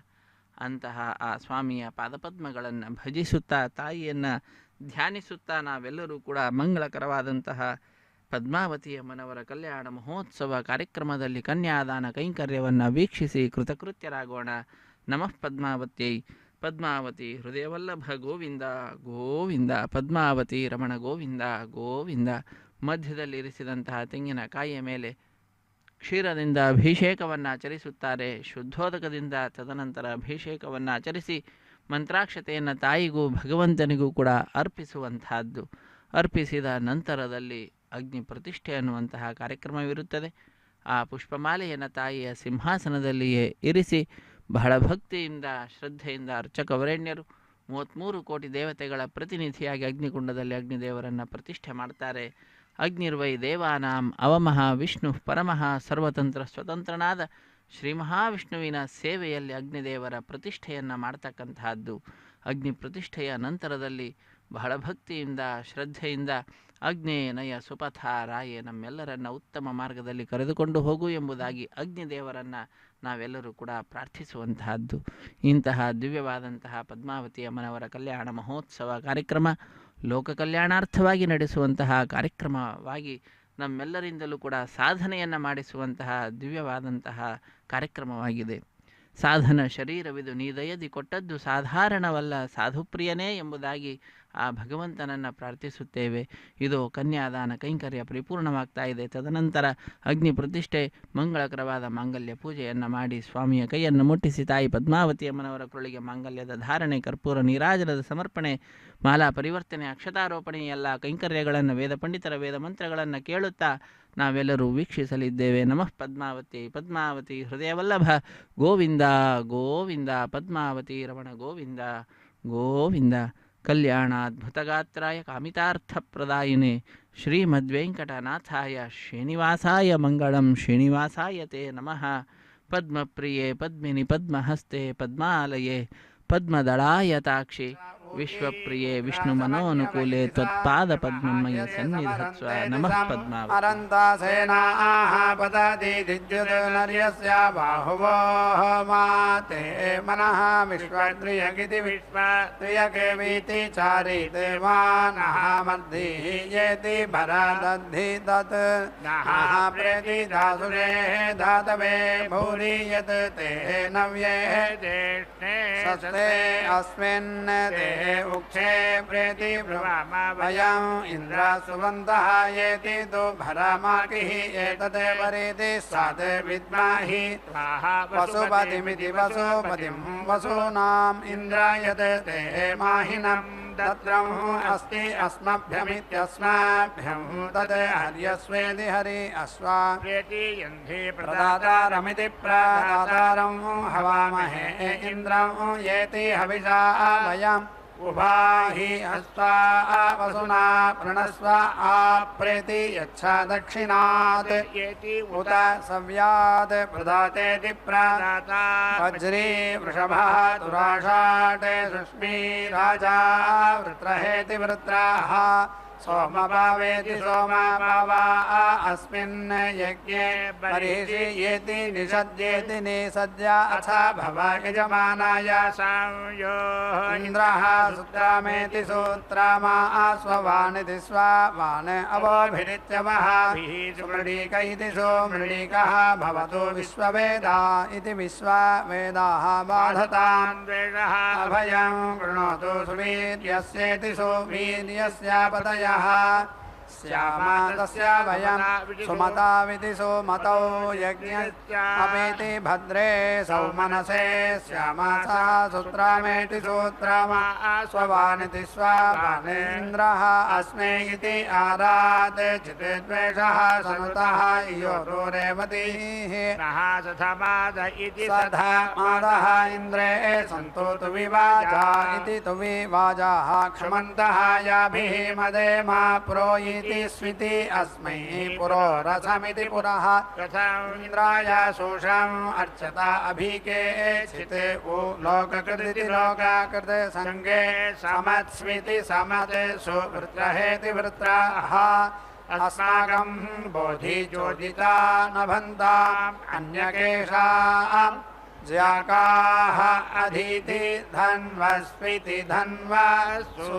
ಅಂತಹ ಆ ಸ್ವಾಮಿಯ ಪಾದಪದ್ಮಗಳನ್ನು ಭಜಿಸುತ್ತಾ, ತಾಯಿಯನ್ನು ಧ್ಯಾನಿಸುತ್ತಾ ನಾವೆಲ್ಲರೂ ಕೂಡ ಮಂಗಳಕರವಾದಂತಹ ಪದ್ಮಾವತಿಯಮ್ಮನವರ ಕಲ್ಯಾಣ ಮಹೋತ್ಸವ ಕಾರ್ಯಕ್ರಮದಲ್ಲಿ ಕನ್ಯಾದಾನ ಕೈಂಕರ್ಯವನ್ನು ವೀಕ್ಷಿಸಿ ಕೃತಕೃತ್ಯರಾಗೋಣ. ನಮಃ ಪದ್ಮಾವತ್ಯೈ. ಪದ್ಮಾವತಿ ಹೃದಯವಲ್ಲಭ ಗೋವಿಂದ ಗೋವಿಂದ. ಪದ್ಮಾವತಿ ರಮಣ ಗೋವಿಂದ ಗೋವಿಂದ. ಮಧ್ಯದಲ್ಲಿ ಇರಿಸಿದಂತಹ ತೆಂಗಿನಕಾಯಿಯ ಮೇಲೆ ಕ್ಷೀರದಿಂದ ಅಭಿಷೇಕವನ್ನು ಆಚರಿಸುತ್ತಾರೆ. ಶುದ್ಧೋದಕದಿಂದ ತದನಂತರ ಅಭಿಷೇಕವನ್ನು ಆಚರಿಸಿ ಮಂತ್ರಾಕ್ಷತೆಯನ್ನು ತಾಯಿಗೂ ಭಗವಂತನಿಗೂ ಕೂಡ ಅರ್ಪಿಸುವಂತಹದ್ದು. ಅರ್ಪಿಸಿದ ನಂತರದಲ್ಲಿ ಅಗ್ನಿ ಪ್ರತಿಷ್ಠೆ ಅನ್ನುವಂತಹ ಕಾರ್ಯಕ್ರಮವಿರುತ್ತದೆ. ಆ ಪುಷ್ಪಮಾಲೆಯನ್ನು ತಾಯಿಯ ಸಿಂಹಾಸನದಲ್ಲಿಯೇ ಇರಿಸಿ ಬಹಳ ಭಕ್ತಿಯಿಂದ ಶ್ರದ್ಧೆಯಿಂದ ಅರ್ಚಕವರೇಣ್ಯರು 33 ಕೋಟಿ ದೇವತೆಗಳ ಪ್ರತಿನಿಧಿಯಾಗಿ ಅಗ್ನಿಕುಂಡದಲ್ಲಿ ಅಗ್ನಿದೇವರನ್ನು ಪ್ರತಿಷ್ಠೆ ಮಾಡ್ತಾರೆ. ಅಗ್ನಿರ್ವೈ ದೇವಾನಾಂ ಅವಮಃ ವಿಷ್ಣು ಪರಮಃ ಸರ್ವತಂತ್ರ ಸ್ವತಂತ್ರನಾದ ಶ್ರೀ ಮಹಾವಿಷ್ಣುವಿನ ಸೇವೆಯಲ್ಲಿ ಅಗ್ನಿದೇವರ ಪ್ರತಿಷ್ಠೆಯನ್ನು ಮಾಡ್ತಕ್ಕಂತಹದ್ದು. ಅಗ್ನಿ ಪ್ರತಿಷ್ಠೆಯ ನಂತರದಲ್ಲಿ ಬಹಳ ಭಕ್ತಿಯಿಂದ ಶ್ರದ್ಧೆಯಿಂದ ಅಗ್ನೇ ನಯ ಸುಪಥ ರಾಯೇ, ನಮ್ಮೆಲ್ಲರನ್ನ ಉತ್ತಮ ಮಾರ್ಗದಲ್ಲಿ ಕರೆದುಕೊಂಡು ಹೋಗು ಎಂಬುದಾಗಿ ಅಗ್ನಿದೇವರನ್ನು ನಾವೆಲ್ಲರೂ ಕೂಡ ಪ್ರಾರ್ಥಿಸುವಂತಹದ್ದು. ಇಂತಹ ದಿವ್ಯವಾದಂತಹ ಪದ್ಮಾವತಿ ಅಮ್ಮನವರ ಕಲ್ಯಾಣ ಮಹೋತ್ಸವ ಕಾರ್ಯಕ್ರಮ ಲೋಕ ಕಲ್ಯಾಣಾರ್ಥವಾಗಿ ನಡೆಸುವಂತಹ ಕಾರ್ಯಕ್ರಮವಾಗಿ ನಮ್ಮೆಲ್ಲರಿಂದಲೂ ಕೂಡ ಸಾಧನೆಯನ್ನು ಮಾಡಿಸುವಂತಹ ದಿವ್ಯವಾದಂತಹ ಕಾರ್ಯಕ್ರಮವಾಗಿದೆ. ಸಾಧನ ಶರೀರವಿದು ನೀ ದಯದಿ ಕೊಟ್ಟದ್ದು ಸಾಧಾರಣವಲ್ಲ ಸಾಧುಪ್ರಿಯನೇ ಎಂಬುದಾಗಿ ಆ ಭಗವಂತನನ್ನು ಪ್ರಾರ್ಥಿಸುತ್ತೇವೆ. ಇದು ಕನ್ಯಾದಾನ ಕೈಂಕರ್ಯ ಪರಿಪೂರ್ಣವಾಗ್ತಾ ಇದೆ. ತದನಂತರ ಅಗ್ನಿ ಪ್ರತಿಷ್ಠೆ ಮಂಗಳಕರವಾದ ಮಾಂಗಲ್ಯ ಪೂಜೆಯನ್ನು ಮಾಡಿ ಸ್ವಾಮಿಯ ಕೈಯನ್ನು ಮುಟ್ಟಿಸಿ ತಾಯಿ ಪದ್ಮಾವತಿ ಅಮ್ಮನವರ ಕರುಳಿಗೆ ಮಾಂಗಲ್ಯದ ಧಾರಣೆ, ಕರ್ಪೂರ ನೀರಾಜನದ ಸಮರ್ಪಣೆ, ಮಾಲಾ ಪರಿವರ್ತನೆ, ಅಕ್ಷತಾರೋಪಣೆ ಎಲ್ಲ ಕೈಂಕರ್ಯಗಳನ್ನು ವೇದ ಪಂಡಿತರ ವೇದ ಮಂತ್ರಗಳನ್ನು ಕೇಳುತ್ತಾ ನಾವೆಲ್ಲರೂ ವೀಕ್ಷಿಸಲಿದ್ದೇವೆ. ನಮಃ ಪದ್ಮಾವತಿ. ಪದ್ಮಾವತಿ ಹೃದಯವಲ್ಲಭ ಗೋವಿಂದ ಗೋವಿಂದ. ಪದ್ಮಾವತಿ ರಮಣ ಗೋವಿಂದ ಗೋವಿಂದ. ಕಲ್ಯಾಣಾದ್ಭುತಗಾತ್ರಾಯ ಕಾಮಿತಾರ್ಥಪ್ರದಾಯಿನೇ ಶ್ರೀಮದ್ವೆಂಕಟನಾಥಾಯ ಶ್ರೀನಿವಾಸಾಯ ಮಂಗಳಂ. ಶ್ರೀನಿವಾಸಾಯ ತೇ ನಮಃ. ಪದ್ಮಪ್ರಿಯೆ ಪದ್ಮಿನಿ ಪದ್ಮಹಸ್ತೆ ಪದ್ಮಾಲಯೇ ಪದ್ಮದಳಾಯತಾಕ್ಷಿ ವಿಶ್ವಪ್ರಿಯೇ ವಿಷ್ಣು ಮನೋನುಕೂಲೆ ತ್ವತ್ಪಾದ ಪದ್ಮಮಯ ಸನ್ನಿಧತ್ಸ್ವ. ನಮಃ ಪದ್ಮಾವತಿ. ಅನಂತಾಸೇನಾಃ ಪತತಿ ದಿದ್ಯುತ್ ಬಾಹುವೋ ಮಾತೆ ಮನಃ ವಿಶ್ವತ್ರಿಯಗಿತಿ ವಿಶ್ವತ್ರಿಯಕೇವೀತಿ ಚಾರಿತೆ ಮಾನಃ ಮದ್ಧಿ ಯೇತಿ ಭರದದ್ಧಿ ತತ್ ನಃ ಪ್ರೇತಿ ಧಾಸುರೇ ಧಾತವೇ ಭೂರಿ ಯತ್ ತೇ ನವ್ಯೇ ಜ್ಯೇಷ್ಠೇ ಸಸ್ತೆ ಅಸ್ಮಿನ್ ते उक्षे प्रेति वयम् इन्द्र सुवन्तः येति तु भरमाकिः एतते वरेति साते विद्महि वसुपतिमिति वसुपतिं वसूनाम् इन्द्रायते ते माहिनम् तत्रं अस्ति अस्मभ्यमित्यस्माभ्यं तत् हर्यस्वेति हरि अस्वा प्रेति यन्धि प्रदातारमिति प्रदातारं हवामहे इन्द्रं येति हविषा वयम् उभाहि अस्वा वसुना प्रणस्व आप्रेति यच्छा दक्षिणात् येति उत सव्यात् प्रदातेति प्रदाता वज्री वृषभः तुराषाटे सुष्मी राजा वृत्रहेति वृत्राः सोमभावेति सोमभावा अस्मिन् यज्ञे बर्हिषि येति निषद्येति निषद्य अथ भव यजमानाय संयो इन्द्रः सूत्रामेति सूत्रामा स्ववानिति स्ववान् अवोभिरित्यवः सुमृळीक इति सुमृळीकः भवतु विश्ववेदा इति विश्ववेदाः बाधतान् द्वेषः अभयं कृणोतु सुवीर्यस्येति सुवीर्यस्य पतयः श्यामा तस्य वयं सुमताविति सुमतौ यज्ञस्य अपेति भद्रे सौमनसे श्यामा सा सूत्रामेति सूत्रमा स्ववानिति स्ववानेन्द्रः अस्मै इति आरात् चिते द्वेषः सनुतः इयोतो रेवतीः सधमाद इति सधमादः इन्द्रे सन्तु तु विवाजा इति तु विवाजाः क्षमन्तः याभिः मदे मा प्रोयि इति स्विति अस्मै पुरो रथमिति पुरः रथमिन्द्राय शोषम् अर्चता अभिके चिते उ लोककृति लोकाकृत संगे समत्स्विति समते सुवृत्रहेति वृत्राः अस्माकं बोधि चोदिता नभन्ताम् अन्यकेषाम् ज्याकाः अधीति धन्वस्विति धन्वसु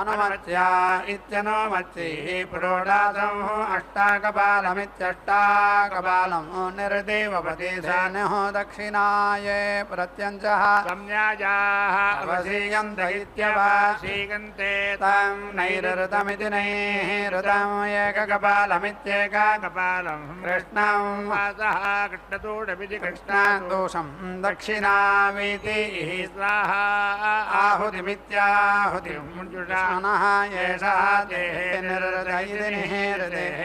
अनुमत्या इत्यनुमत्तिः प्रोडादं अष्टाकपालमित्यष्टाकपालं निर्देवपति धेनुः दक्षिणाये प्रत्यञ्चः संज्ञायाः अवसीयन्त इत्यवसीयन्ते तं नैरृतमिति नैरृतम् एककपालमित्येककपालं कृष्णं वासः कृष्णतोडमिति कृष्णादोषं दक्षिणावीति स्वाहा आहुतिमित्याहुतिं नः येषः देहे निर्हृदयनिहृदेः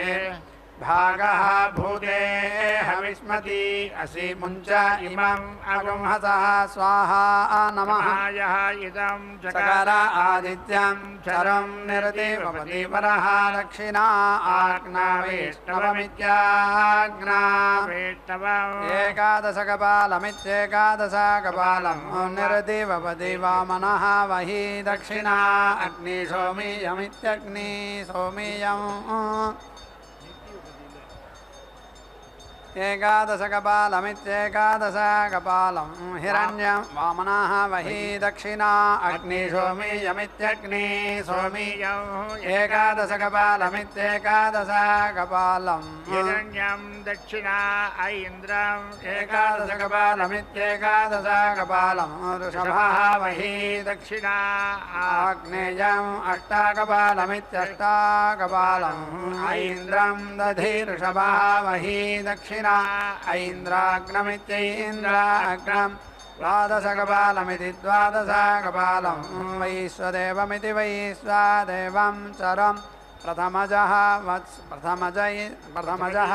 भागः भूते हविष्मति असि मुञ्च इमम् अगुंहसः स्वाहा नमः यः इदं चकार आदित्यं चरं निर्देवपति परः दक्षिणा आग्नावेष्टवमित्याग्ना एकादशकपालमित्येकादशकपालं निर्देवपति वामनः वहि दक्षिणा अग्निसोमीयमित्यग्नि सोमीयम् एकादशकपालमित्येकादशकपालं हिरण्यं वामनः वहि दक्षिणा अग्निसोमीयमित्यग्नि सोमीयम् एकादशकपालमित्येकादशकपालं हिरण्यं दक्षिणा ऐन्द्रम् एकादशकपालमित्येकादशकपालं ऋषभः वहि दक्षिणा आग्नेयम् अष्टाकपालमित्यष्टाकपालम् ऐन्द्रं दधि ऋषभः वहि दक्षिणा ऐन्द्राग्नमित्यैन्द्राग्नम् द्वादशकपालमिति द्वादशकपालं वैश्वदेवमिति वैश्वदेवं चरं प्रथमजः प्रथमजः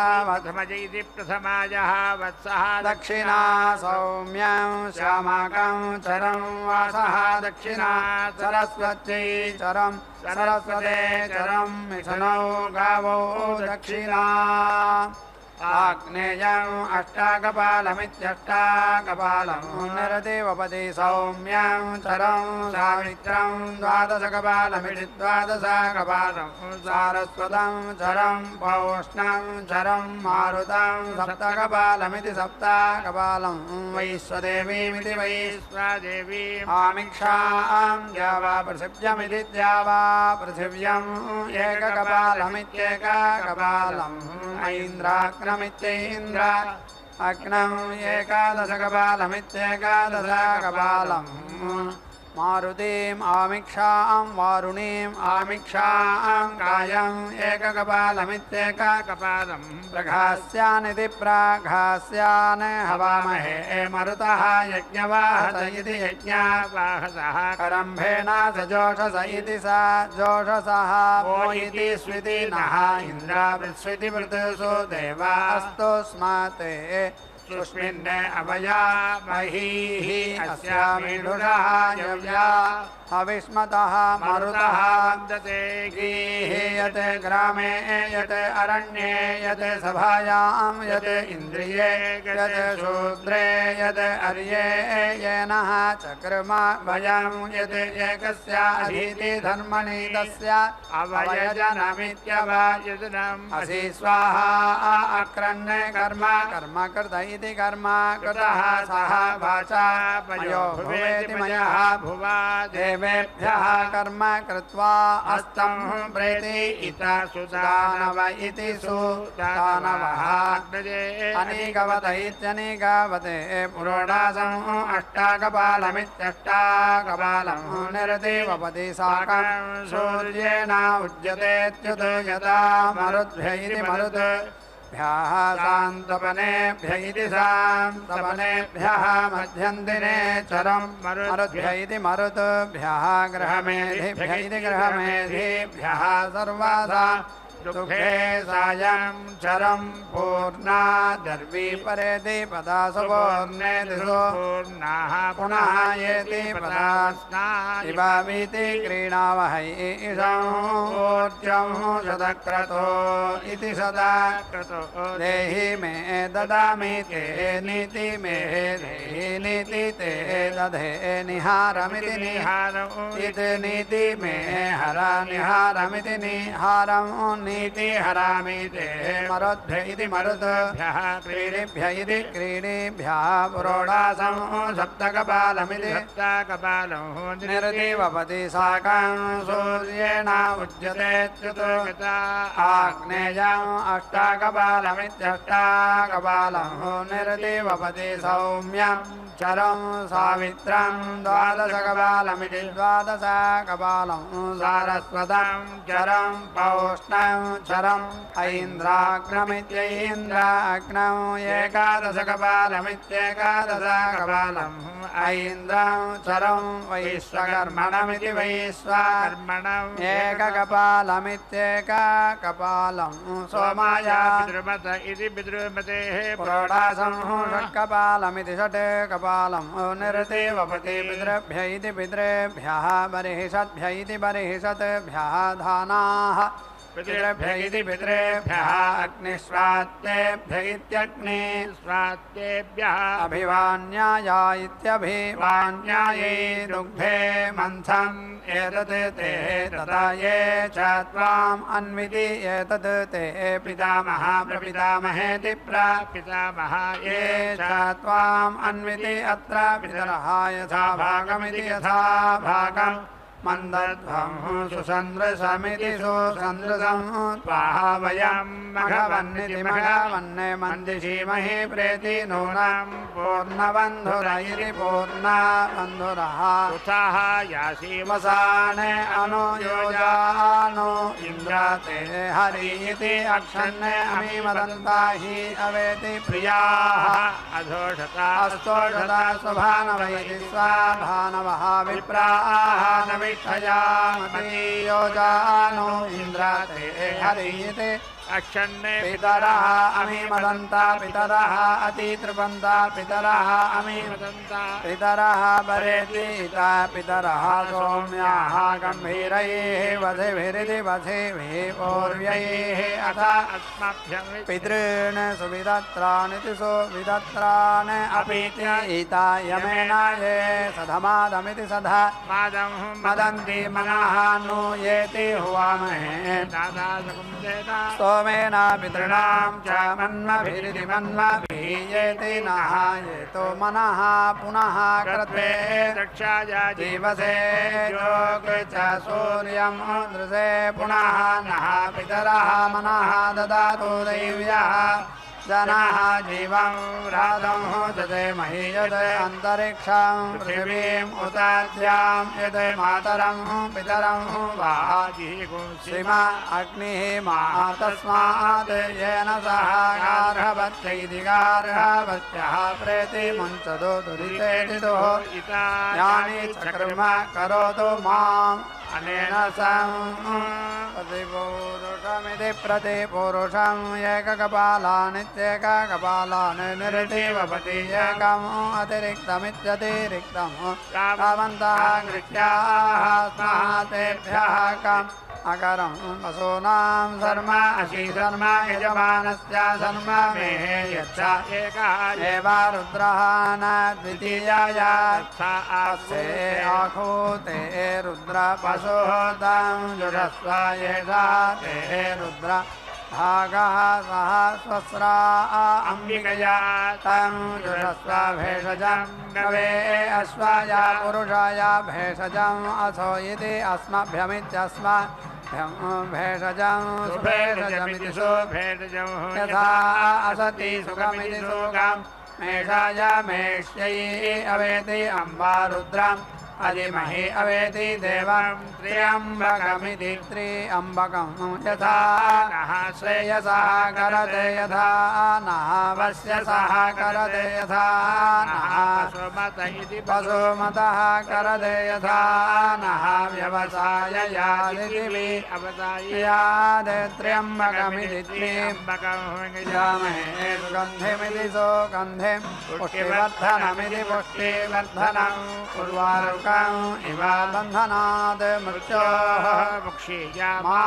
वत्सः दक्षिणा सौम्यं श्यामाकं चरं वासः दक्षिणा सरस्वत्यै चरं सरस्वते चरं मिथुनौ गावो दक्षिणा आग्नेयम् अष्टाकपालमित्यष्टाकपालं निर्देवपति सौम्यं चरं सावित्रं द्वादशकपालमिति द्वादशकपालं सारस्वतं चरं पौष्णं चरं मारुतं सप्तकपालमिति सप्तकपालं वैश्वदेवीमिति वैश्वदेवीम् आमिक्षां द्यावा पृथिव्यमिति द्यावा पृथिव्यम् एककपालमित्येककपालम् ऐन्द्राग्नमित्यैन्द्र अग्नम् एकादशकपालमित्येकादशकपालम् मारुतीम् आमिक्षां वारुणीम् आमिक्षां कायम् एककपालमित्येककपालं प्रघास्यानिति प्राघास्यान् हवामहे मरुतः यज्ञवाहस इति यज्ञवाहसः करम्भेण स जोषस इति स जोषसः वो इति स्विति नः इन्द्रावृत्स्विति वृत्सु देवास्तु स्मते सुष्मिन् अवया महीः अस्यामीढुरः यव्या हविष्मतः मरुतः दते गीयते ग्रामे यत् अरण्ये यत् सभायां यत् इन्द्रिये यत् शूद्रे यत् अर्ये येनः चक्रमा वयं यत् एकस्य अधीति धर्मणि तस्य अवयजनमित्यवयजनम् असि स्वाहा अक्रन् कर्म कर्म कृत इति कर्म कृतः सः वाचा मयो भुवेति मयः भुवा देवेभ्यः कर्म कृत्वा अस्तं प्रेति इता सुदानव इति सुदानवः अनीकवत इत्यनीकवते पुरोडासं अष्टाकपालमित्यष्टाकपालं निर्देवपति साकं सूर्येण उज्यतेत्युत यदा मरुद्भ्य इति मरुत् भ्यः सान्तपनेभ्य इति सान्तपनेभ्यः मध्यन्दिने चरं मरुद्भ्य इति मरुद्भ्यः गृहमेधिभ्य इति गृहमेधिभ्यः सर्वासां दुःखे सायं चरं पूर्णा दर्वी परेति पदा सुपूर्णे दिशो पूर्णाः पुनः येति पदास्ना इवावीति क्रीणावहै ईशं शतक्रतो इति सदाक्रतो देहि मे ददामि ते नीति मे देहि नीति ते दधे निहारमिति निहारम् इति नीति मे हरा निहारमिति निहारम् नीति हरामि ते मरुद्भ्य इति मरुद्भ्यः क्रीडिभ्य इति क्रीडिभ्यः पुरोडासं सप्तकपालमिति सप्तकपालं निर्देवपति साकं सूर्येण उच्यते च्युतो आग्नेयम् अष्टाकपालमित्यष्टाकपालं निर्देवपति सौम्यं चरं सावित्रं द्वादशकपालमिति द्वादशकपालं सारस्वतं चरं पौष्णं चरम् ऐन्द्राग्नमित्यैन्द्राग्नौ एकादशकपालमित्येकादशकपालम् ऐन्द्रं चरं वैश्वकर्मणमिति वैश्वकर्मणम् एककपालमित्येककपालं सोमाय पितृमत इति पितृमतेः पुरोडासं षट्कपालमिति षट्कपालं निर्देवपति पितृभ्य इति पितृभ्यः बर्हिषद्भ्य इति बर्हिषद्भ्यः धानाः पितृभ्य इति पितृभ्यः अग्निस्वात्तेभ्य इत्यग्निस्वात्तेभ्यः अभिवान्याय इत्यभिवान्यायै दुग्धे मन्थम् एतत् ते तथा ये च त्वाम् अन्विति एतत् ते पितामह प्रपितामहेति प्रपितामह ये च त्वाम् अन्विति अत्र पितरः यथा भागमिति यथा भागम् मन्दध्वं सुसन्द्रसमिति सुसन्द्रसं त्वाः वयं मघवन्निति मघवन्ने मन्दिषीमहि प्रेति नूनं पूर्णबन्धुर इति पूर्णबन्धुरः उत्साह यासीमसाने अनुयोजानो इन्द्राते हरि इति अक्षन्ने अमीमदन्ता हि अवेति प्रियाः अधोषता अस्तोषता स्वभानवैति स्वाभानवः विप्राः नविष्ठयामति योजानो इन्द्राते हरिते अक्षन्ने पितरः अमीमदन्ता पितरः अतितृपन्ता पितरः अमीमदन्ता पितरः वरेतीता पितरः सौम्याः गम्भीरैः वधिभिरिति वधिभिः पूर्व्यैः अथ अस्मभ्यं पितॄन् सुविदत्रानिति सुविदत्रान् अपीत्य यमेन ये सधमादमिति सधा मादं मदन्ति मनः नु येति हुवामहे सोमेन पितॄणां च मन्मभिरिति मन्मभियेति नः येतो मनः पुनः कृत्वे रक्षाय जीवसे योग च सूर्यं दृशे पुनः नः पितरः मनः ददातु दैव्यः जनाः जीवं राधं ददे महि यद् अन्तरिक्षं पृथिवीम् उताद्यां यद् मातरं पितरं वा सीमा अग्निः मा तस्मात् येन सह गार्हवत्यैति गार्हवत्यः प्रेति मुञ्चतो दुरितेटितो यानि चक्रम करोतु माम् अनेन प्रतिपुरुषमिति प्रतिपुरुषम् एककपालानित्येककपालान् निर्देवपति एकम् अतिरिक्तमित्यतिरिक्तम् तावन्तः गृह्याः स्मः तेभ्यः कम् अकरं वसूनां शर्म अशी शर्म यजमानस्य शर्म मे यच्छ एकः एव रुद्रः न द्वितीयाय अस्य आखूते रुद्र पशुः तं जुषस्व एषा ते रुद्र भागः सः स्वस्रा अम्बिकया तं जुषस्व भेषजं नवे अश्वाय पुरुषाय भेषजम् असो इति अस्मभ्यमित्यस्म भेषजं सुभेषजमिति सुभेषजं यथा असति सुखमिति सुखम् मेषाय मेष्यै अवेति अम्बा रुद्रं अदिमहे अवेति देवं त्र्यम्बकमिति त्र्यम्बकं यथा नः श्रेयसः करते यथा नः वश्यसः करते यथा नः पशुमतः करते यथा नः व्यवसाययादिवि अवसाययाद त्र्यम्बकमिति त्र्यम्बकमहे सुगन्धिमिति सुगन्धिं पुष्टिवर्धनमिति पुष्टिवर्धनम् उर्वारुकम् इव बन्धनात् मृत्योः मा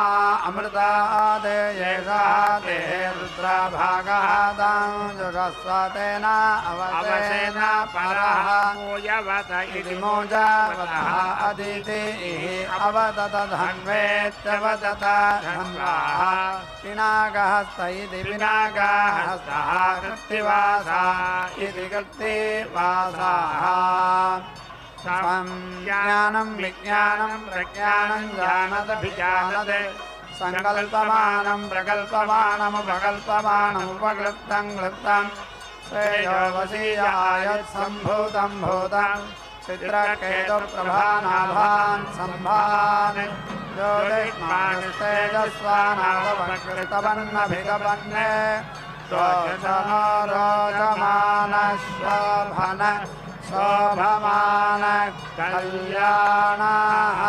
अमृतात् येषः ते रुद्रभागः तं जुगस्व तेन अवसेन परः इति मोजवतः अदितिः अवदत धन्वेत्यवदत धन्वाः पिनाकहस्त इति पिनाकहस्तः कृत्तिवासा इति कृत्तिवासाः ज्ञानं विज्ञानं प्रज्ञानं जानदभिजानत् संकल्पमानं प्रकल्पमानमुपकल्पमानमुपक्लृप्तं क्लृप्तं श्रेयो वशीयायत् सम्भूतं भूतं चित्रकेतुप्रभानाभान् सम्भान् ज्योतिष्मानस्तेजस्वानावकृतवन्नभितवन्ने रोचमानशोभन शोभमान कल्याणः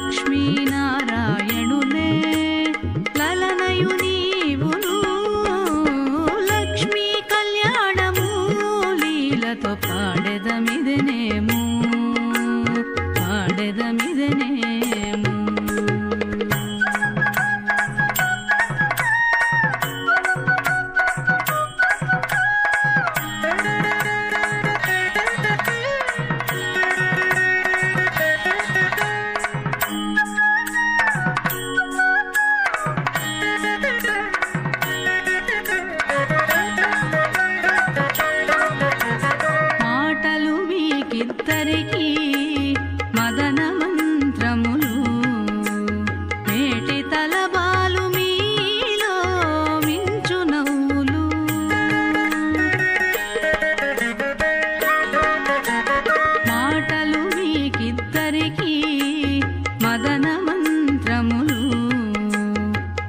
లక్ష్మీనారాయణులే లలనయు నీవును లక్ష్మీ కళ్యాణము లీలతో పాడెదమిదనేము పాడెదమిదనేము మాటలు మీకిద్దరికీ మదన మంత్రములు మేటి తలబాలు మీలో మించు నవ్వులు మాటలు మీకిద్దరికీ మదన మంత్రములు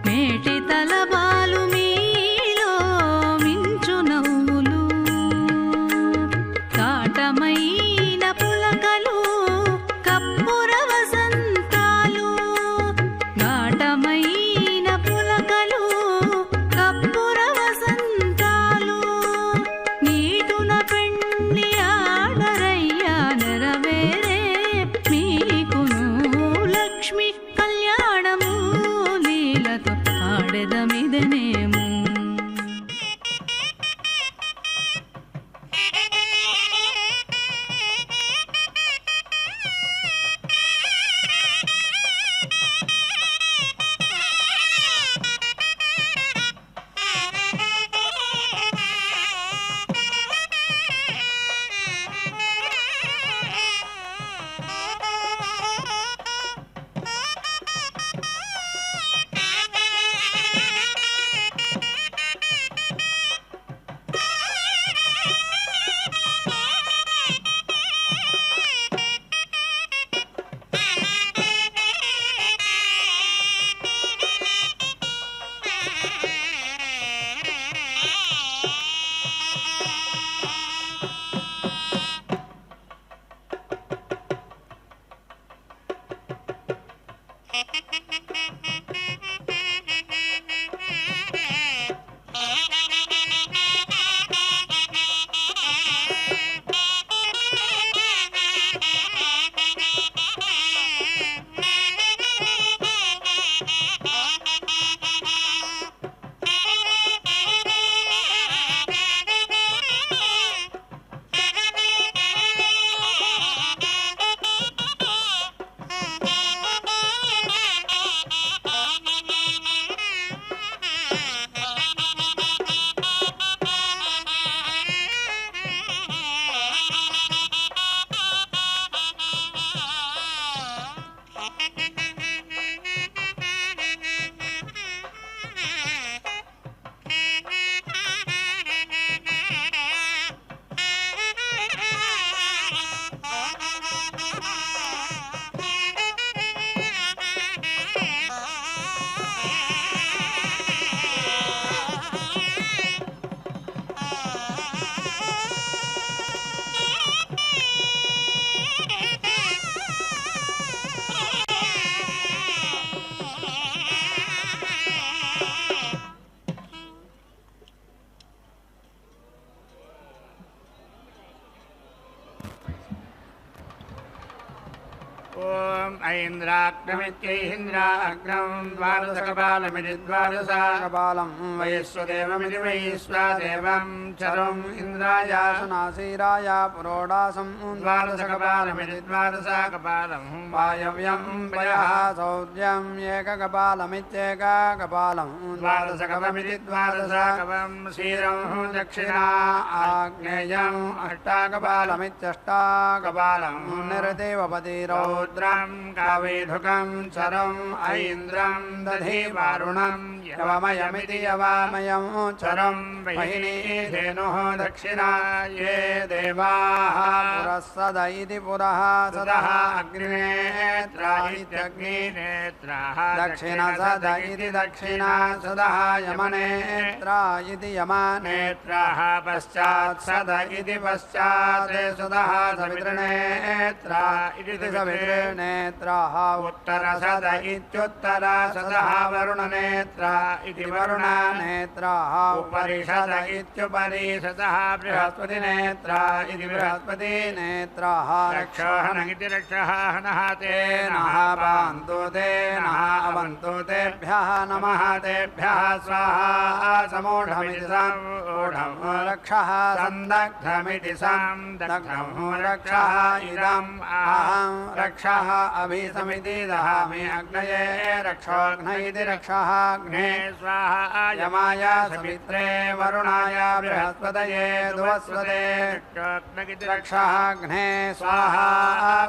మేటి తలబాలు మీలో మించు నవ్వులు కాటమైన పులకలు కప్పుర వసంతాలు ఘాటమైన పులకలు కప్పుర వసంతాలు నీటున పెండ్లి ఆడరయ్యా నెరవేరే మీకును లక్ష్మి కళ్యాణము లీలతో ఆడెదమిదనేము ॐ ऐन्द्राग्नमित्यैन्द्राग्नं द्वादशकपालमिति द्वादशकपालं वैश्वदेवमिति वैश्वदेवं चरम् इन्द्राय सुनासीराय पुरोडासं द्वादशकपालमिति द्वादशकपालं वायव्यं पयः सौर्यम् एककपालमित्येककपालं द्वादशकपमिति द्वादशकपं क्षीरं दक्षिणा आग्नेयम् अष्टाकपालमित्यष्टाकपालं निरदेवपतिरौद्रं कावेधुकं चरम् ऐन्द्रं दधि वारुणं यवमयमिति यवामयं चरं वहिनी धेनुः दक्षिणा ये देवाः पुरस्सद इति पुरः सदः अग्निनेत्रा इत्यग्निनेत्राः दक्षिणसद इति दक्षिणा सदः यमनेत्रा इति यमनेत्राः पश्चात्सद इति पश्चात् सदः सवितृनेत्रा इति सवितृनेत्रा उत्तरसद इत्युत्तरसदः वरुणनेत्रा इति वरुणनेत्राः उपरिषद इत्युपरिषदः बृहस्पतिनेत्रा इति बृहस्पतिनेत्राः रक्षोहन इति रक्षोहनः ते नः पान्तु ते नः अवन्तु तेभ्यः नमः तेभ्यः स्वाहा समूढमिति समूढं रक्षः सन्दग्धमिति सन्दग्धं रक्षः इदम् अहं रक्षः अभिसमिति दहामि अग्नये रक्षोऽग्न इति रक्षः अग्ने स्वाहा यमाय सवित्रे वरुणाय बृहस्पतये दुवस्वते रक्षः अग्ने स्वाहा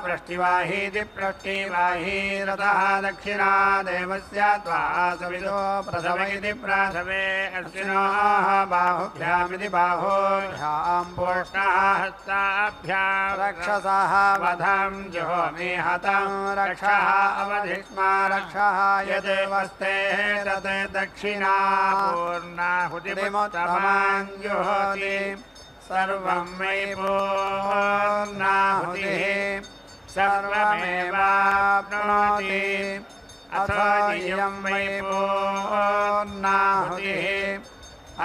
पृष्टिवाहीति पृष्टिवाही रथः दक्षिणा देवस्य त्वा सविदो प्रथम इति प्रथमे अश्विनोः बाहुभ्यामिति बाहुभ्यां पोष्णः हस्ताभ्यां रक्षसः वधं जुहोमि हतं रक्षः अवधिष्मा रक्षः यदेवस्ते तत् दक्षिणा पूर्णाहुतिमुत्तमां जुहोति सर्वं मयि पूर्णाहुतिः सर्वमेवाप्नोति अथो इयं मयि पूर्णाहुतिः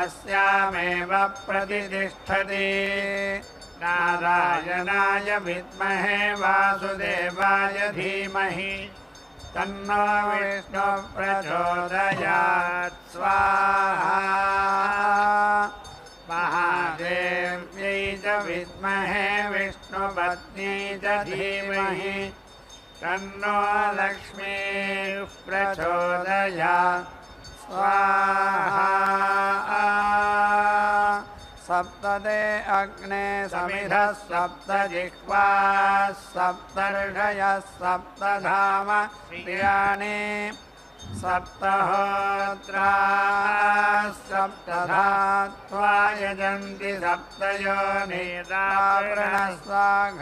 अस्यामेव प्रतिष्ठति नारायणाय विद्महे वासुदेवाय धीमहि तन्नो विष्णुः प्रचोदयात् स्वाहा महादेव्यै च विद्महे विष्णुपत्न्यै च धीमहि तन्नो लक्ष्मीः प्रचोदयात् स्वाहा सप्तदे अग्ने समिधः सप्तजिह्वाः सप्तर्षयः सप्तधाम प्रियाणि सप्तहोत्राः सप्तधात्वा यजन्ति सप्तयोनिरावृणस्वा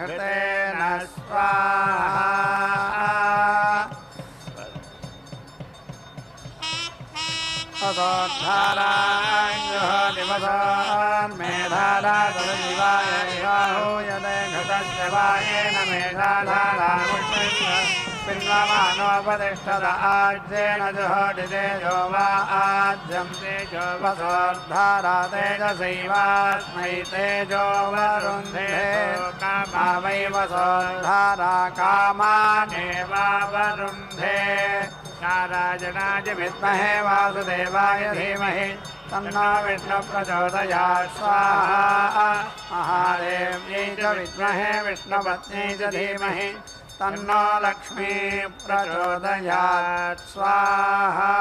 घृतेन स्वाहा मेधारा सदशिवाय हूयते घटस्य वायेन मेधाधारा पिन्वमानोपतिष्ठत आज्येन जुहोति तेजो वा आज्यं तेजो वसोर्धारा तेजसैवास्मै तेजो वरुन्धे कामा वै वसोर्धारा कामानेवावरुन्धे नारायणाय विद्महे वासुदेवाय धीमहि तन्नो विष्णुः प्रचोदयात् स्वाहा महादेव्यै च विद्महे विष्णुपत्न्यै च धीमहि तन्नो लक्ष्मीः प्रचोदयात् स्वाहा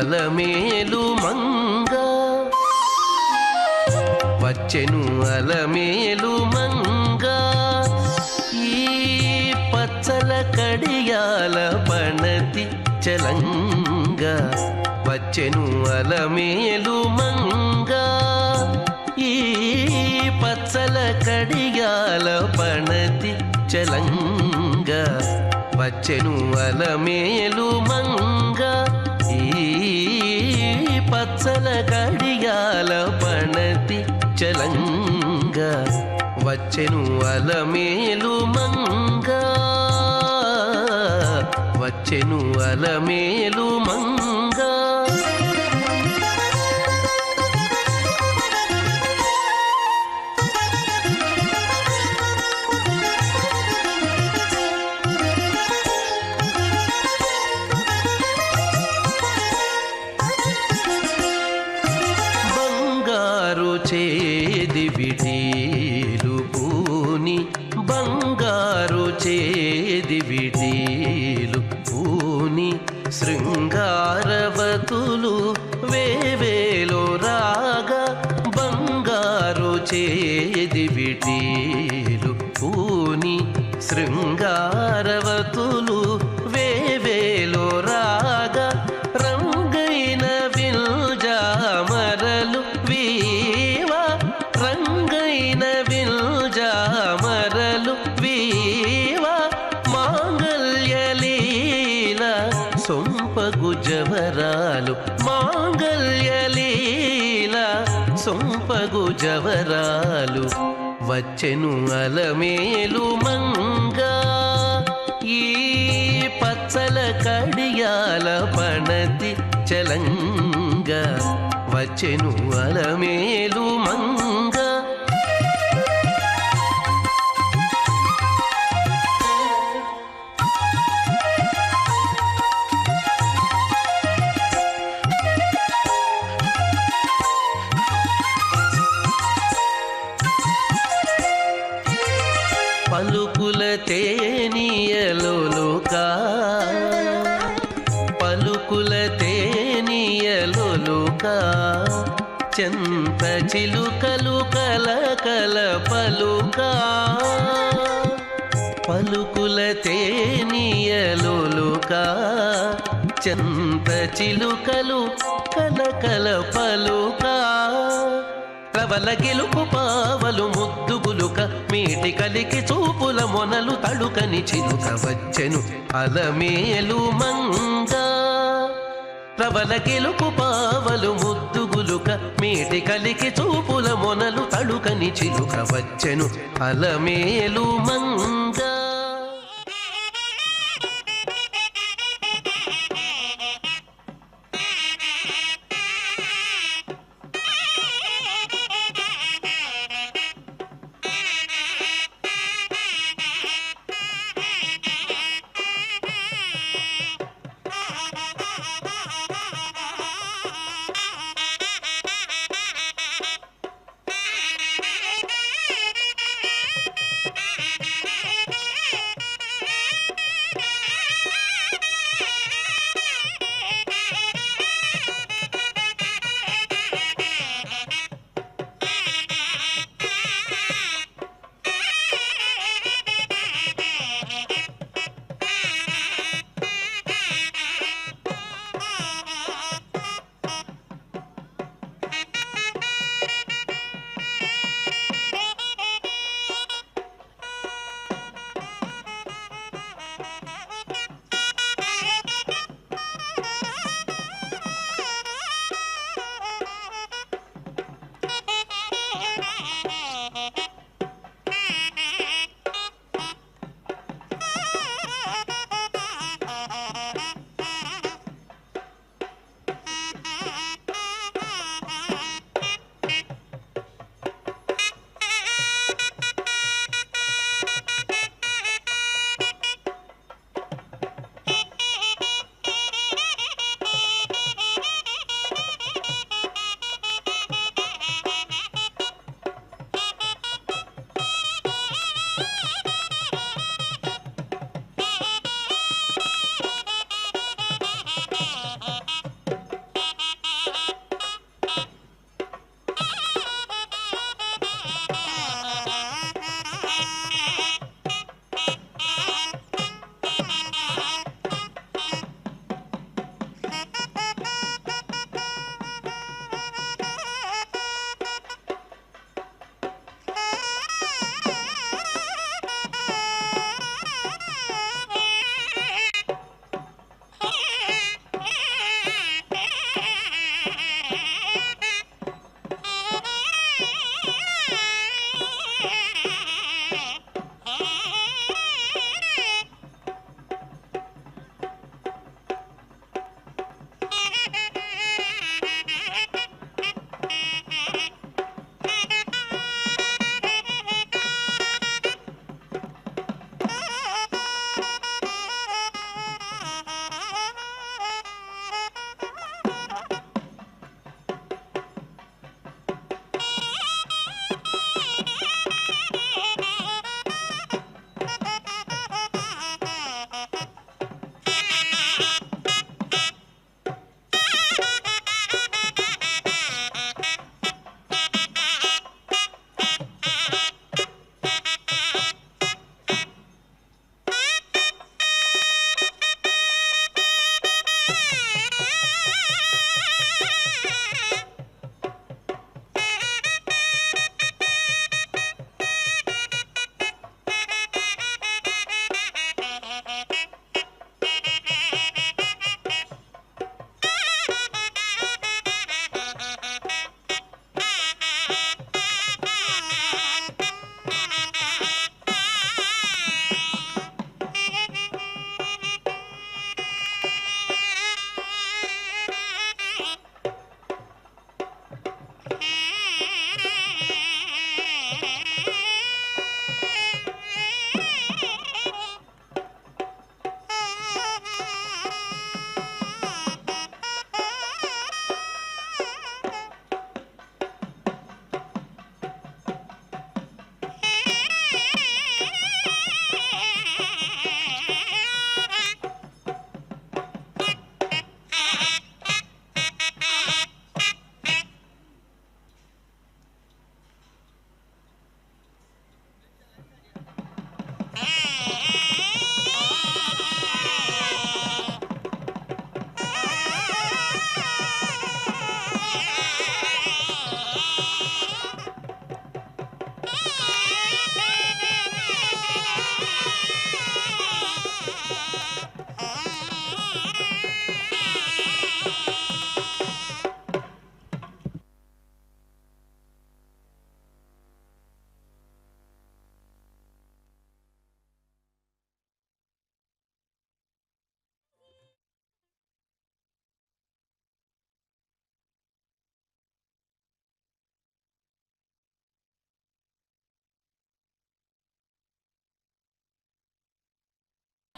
అలమేలు మంగ వచ్చెను అలమేలు మంగ ఈ పచ్చల కడియాల పణతి చలంగ వచ్చెను అలమేలు మంగ ఈ పచ్చల కడియాల పణతి చలంగ వచ్చెను అలమేలు మంగ ఈ పచ్చల కడియాల పణతి చలంగ వచ్చెను అలమేలు మంగ వచ్చెను అలమేలు మంగ చేది విడీలు పూని బంగారు చేది విడీలు పూని శృంగారవతులు వేవేలో రాగా బంగారు చేది విడీలు పూని శృంగారవతులు వేవేలో రాగా రంగైన విల్జామరలు జవరాలు మాంగళ్యలీల సొంపగు జవరాలు వచ్చెను అలమేలు మంగా ఈ పచ్చల కడియాల పణతి చలంగా వచ్చెను అలమేలు మంగా పలుకుల తేనియలోలుకా పలుకుల తేనియలోలుకా చెంత చిలుకలు కలకల పలుకా పలుకుల తేనియలోలుకా చెంత చిలుకలు కలకల పలుకా ప్రవల గెలుపు పావలు ముద్దుగులుక మీటి కలికి చూపుల మొనలు తడుకని చిలుక వచ్చెను అలమేలు మంగా ప్రవల గెలుపు పావలు ముద్దుగులుక మీటి కలికి చూపుల మొనలు తడుకని చిలుక వచ్చెను అలమేలు మంగా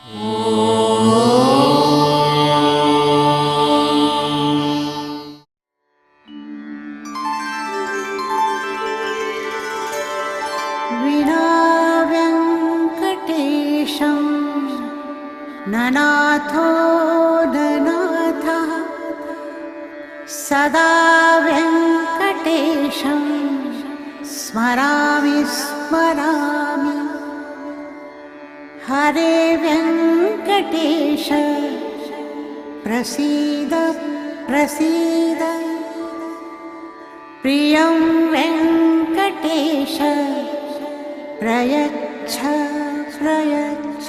विना व्यङ्कटेशं ननाथो ननाथः सदा व्यङ्कटेशं स्मरामि स्मरामि हरे व्यङ्कटेश प्रसीद प्रसीद प्रियं वेङ्कटेश प्रयच्छ प्रयच्छ